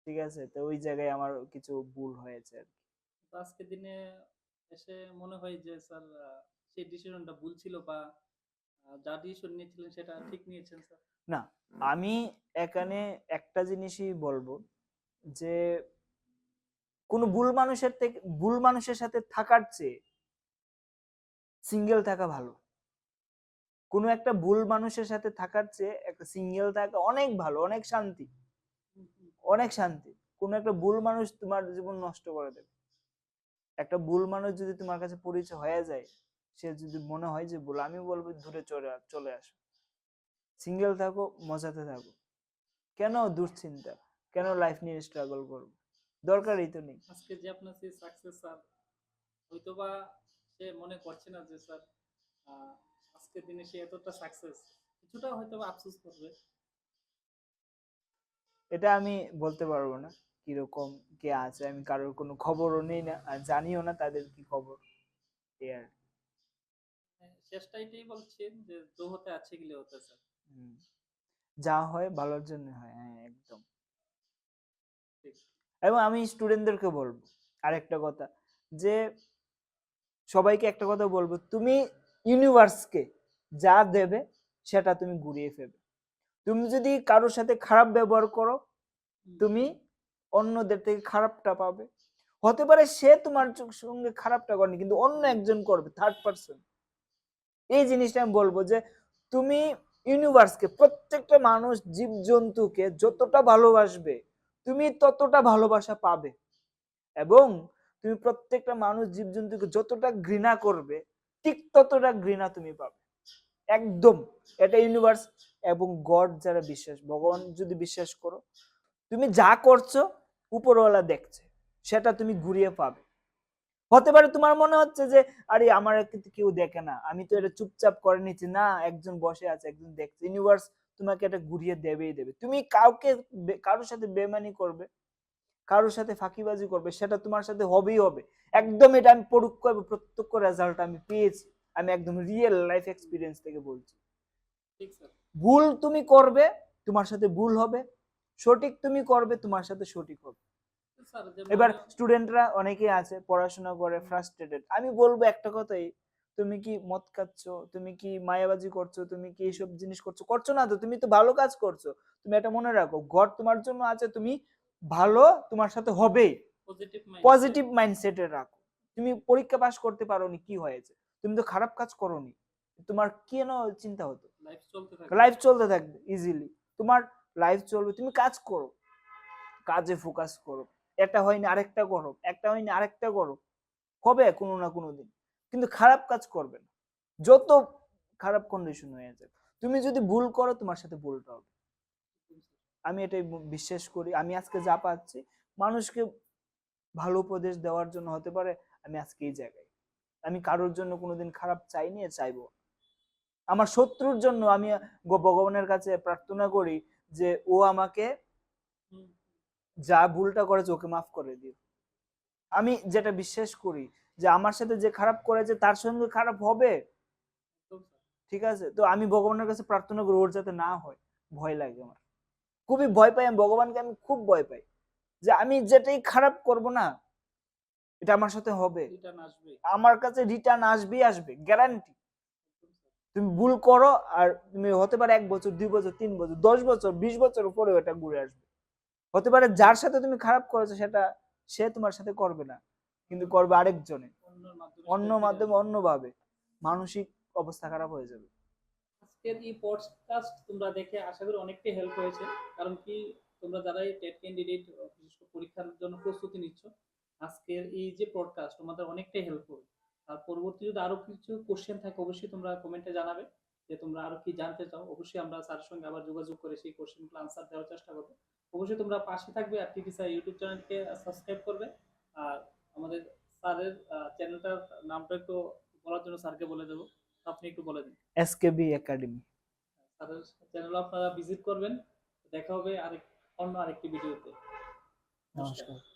S1: ঠিক আছে, তো ওই জায়গায় আমার কিছু ভুল হয়েছে আর কি।
S2: তো আজকের দিনে এসে মনে হয় যে স্যার সেই ডিসিশনটা ভুল ছিল, বা যা ডিসিশন নিয়েছিলেন সেটা ঠিক নিয়েছেন স্যার?
S1: না, আমি এখানে একটা জিনিসই বলবো যে কোনো ভুল মানুষের সাথে থাকার চেয়ে সিঙ্গেল থাকা ভালো। কোনো একটা ভুল মানুষের সাথে থাকার চেয়ে একটা সিঙ্গেল থাকা অনেক ভালো, অনেক শান্তি, অনেক শান্তি। কোনো একটা ভুল মানুষ তোমার জীবন নষ্ট করে দেবে। একটা ভুল মানুষ যদি তোমার কাছে পরিচয় হয়ে যায়, সে যদি মনে হয় যে ভুল, আমি বলবো দূরে চলে আসো, সিঙ্গেল থাকো, মজাতে থাকো। কেন দুশ্চিন্তা, কেন লাইফ নিয়ে স্ট্রাগল করবো, দরকারই তো নেই।
S2: আজকে যে আপনার সেই সাকসেস স্যার, হয়তোবা সে মনে করছে না যে স্যার আজকের দিনে সে এতটা সাকসেস, কিছুটা হয়তোবা আফসোস করবে।
S1: এটা আমি বলতে পারবো না কিরকম কে আছে, আমি কারোর কোনো খবরও নেই না আর জানিও না তাদের কি খবর। এই আর কি।
S2: শেষটা এটাই বলছেন যে দো হতে আছে গিলে হতে স্যার।
S1: হুম। যা হয় ভালোর জন্য হয়, হ্যাঁ একদম।
S2: ঠিক।
S1: এবং আমি স্টুডেন্টদেরকে বলবো আরেকটা কথা, যে সবাইকে একটা কথা বলবো, তুমি ইউনিভার্সকে যা দেবে সেটা তুমি ঘুরিয়ে ফেলবে। তুমি যদি কারোর সাথে খারাপ ব্যবহার করো, তুমি অন্যদের থেকে খারাপটা পাবে। হতে পারে সে তোমার সঙ্গে খারাপটা করেনি, কিন্তু অন্য একজন করবে, থার্ড পার্সন। এই জিনিসটা আমি বলবো যে তুমি ইউনিভার্সকে, প্রত্যেকটা মানুষ জীবজন্তুকে যতটা ভালোবাসবে তুমি ততটা ভালোবাসা পাবে। এবং তুমি প্রত্যেকটা মানুষ জীবজন্তুকে যতটা ঘৃণা করবে ঠিক ততটা ঘৃণা তুমি পাবে। একদম, এটা ইউনিভার্স এবং গড যারা বিশ্বাস, ভগবান যদি বিশ্বাস করো, তুমি যা করছো উপরওয়ালা দেখছে, সেটা তুমি ঘুরিয়ে পাবে। হতে পারে তোমার মনে হচ্ছে যে আরে আমার কিন্তু কেউ দেখে না, আমি তো এটা চুপচাপ করে নিচ্ছি, না, একজন বসে আছে, একজন দেখছে। ইউনিভার্স তোমাকে এটা ঘুরিয়ে দেবেই দেবে। তুমি কারোর সাথে বেমানি করবে, কারোর সাথে ফাঁকিবাজি করবে, সেটা তোমার সাথে হবেই হবে। একদম, এটা আমি পরোক্ষ এবং প্রত্যক্ষ রেজাল্ট আমি পেয়েছি, আমি একদম রিয়েল লাইফ এক্সপিরিয়েন্স থেকে বলছি।
S2: ঠিক স্যার।
S1: ভুল তুমি করবে, তোমার সাথে ভুল হবে, সঠিক তুমি করবে, তোমার সাথে সঠিক হবে।
S2: স্যার
S1: এবার
S2: যেমন
S1: স্টুডেন্টরা অনেকেই আছে পড়াশোনা করে ফ্রাস্ট্রেটেড, আমি বলবো একটা কথাই, তুমি কি মদ খাচ্ছ, তুমি কি মায়াবাজি করছো, তুমি কি এইসব জিনিস করছো না তো, তুমি তো ভালো কাজ করছো। তুমি এটা মনে রাখো, গড তোমার জন্য আছে, তুমি ভালো তোমার সাথে হবেই।
S2: পজিটিভ মাইন্ডসেট,
S1: পজিটিভ মাইন্ডসেটে রাখো। তুমি পরীক্ষা পাস করতে পারোনি, কি হয়েছে? তুমি তো খারাপ কাজ করোনি, তোমার কেন চিন্তা হতো?
S2: লাইফ চলতে থাকে।
S1: লাইফ চলতে থাকবে ইজিলি, তোমার লাইফ চলবে। তুমি কাজ করো, কাজে ফোকাস করো, একটা হয়নি আরেকটা করো, একটা হয়নি আরেকটা করো, হবে কোনো না কোনো দিন। কিন্তু খারাপ কাজ করবে না, যত খারাপ কন্ডিশন হয়ে যাবে। তুমি যদি ভুল করো, তোমার সাথে ভুলটা হবে। আমি এটাই বিশ্বাস করি। আমি আজকে যা পাচ্ছি, মানুষকে ভালো উপদেশ দেওয়ার জন্য হতে পারে আমি আজকে এই জায়গায়। আমি কারোর জন্য কোনোদিন খারাপ চাইনি আর চাইবো। আমার শত্রুর জন্য আমি ভগবানের কাছে প্রার্থনা করি যে ও আমাকে যা ভুলটা করেছে ওকে মাফ করে দিও। আমি যেটা বিশ্বাস করি যে আমার সাথে যে খারাপ করেছে তার সঙ্গে খারাপ হবে, ঠিক আছে? তো আমি ভগবানের কাছে প্রার্থনা করি ওর যাতে না হয়। ভয় লাগে আমার, খুবই ভয় পাই আমি ভগবানকে, আমি খুব ভয় পাই যে আমি যেটাই খারাপ করব না, এটা আমার সাথে হবে, আমার কাছে রিটার্ন আসবেই আসবে, গ্যারান্টি। তুমি ভুল করো আর তুমি হতে পারে 1 বছর 2 বছর 3 বছর 10 বছর 20 বছর পরেও এটা ঘুরে আসবে। হতে পারে যার সাথে তুমি খারাপ করেছো সেটা সে তোমার সাথে করবে না, কিন্তু করবে আরেকজনে, অন্য মাধ্যমে, অন্যভাবে। মানসিক অবস্থা খারাপ হয়ে যাবে।
S2: আজকের এই পডকাস্ট তোমরা দেখে আশা করি অনেকটাই হেল্প হয়েছে। কারণ কি, তোমরা যারা টেট ক্যান্ডিডেট বিশেষ করে পরীক্ষার জন্য প্রস্তুতি নিচ্ছ, আজকের এই যে পডকাস্ট তোমাদের অনেকটাই হেল্প করবে। আর পরবর্তী যদি আরো কিছু কোশ্চেন থাকে অবশ্যই তোমরা কমেন্টে জানাবে যে তোমরা আরো কি জানতে চাও। অবশ্যই আমরা স্যারের সঙ্গে আবার যোগাযোগ করে সেই কোশ্চেনগুলো আনসার দেওয়ার চেষ্টা করবো। অবশ্যই তোমরা পাশে থাকবে আর টিভি স্যার ইউটিউব চ্যানেলকে সাবস্ক্রাইব করবে। আর আমাদের স্যারের চ্যানেলটার নামটা একটু বলার জন্য স্যারকে বলে দেবো, আপনি একটু বলে দিন।
S1: SKB academy.
S2: তাদের চ্যানেল আপনারা ভিজিট করবেন। দেখা হবে অন্য আরেকটি ভিডিওতে। নমস্কার।
S1: নমস্কার।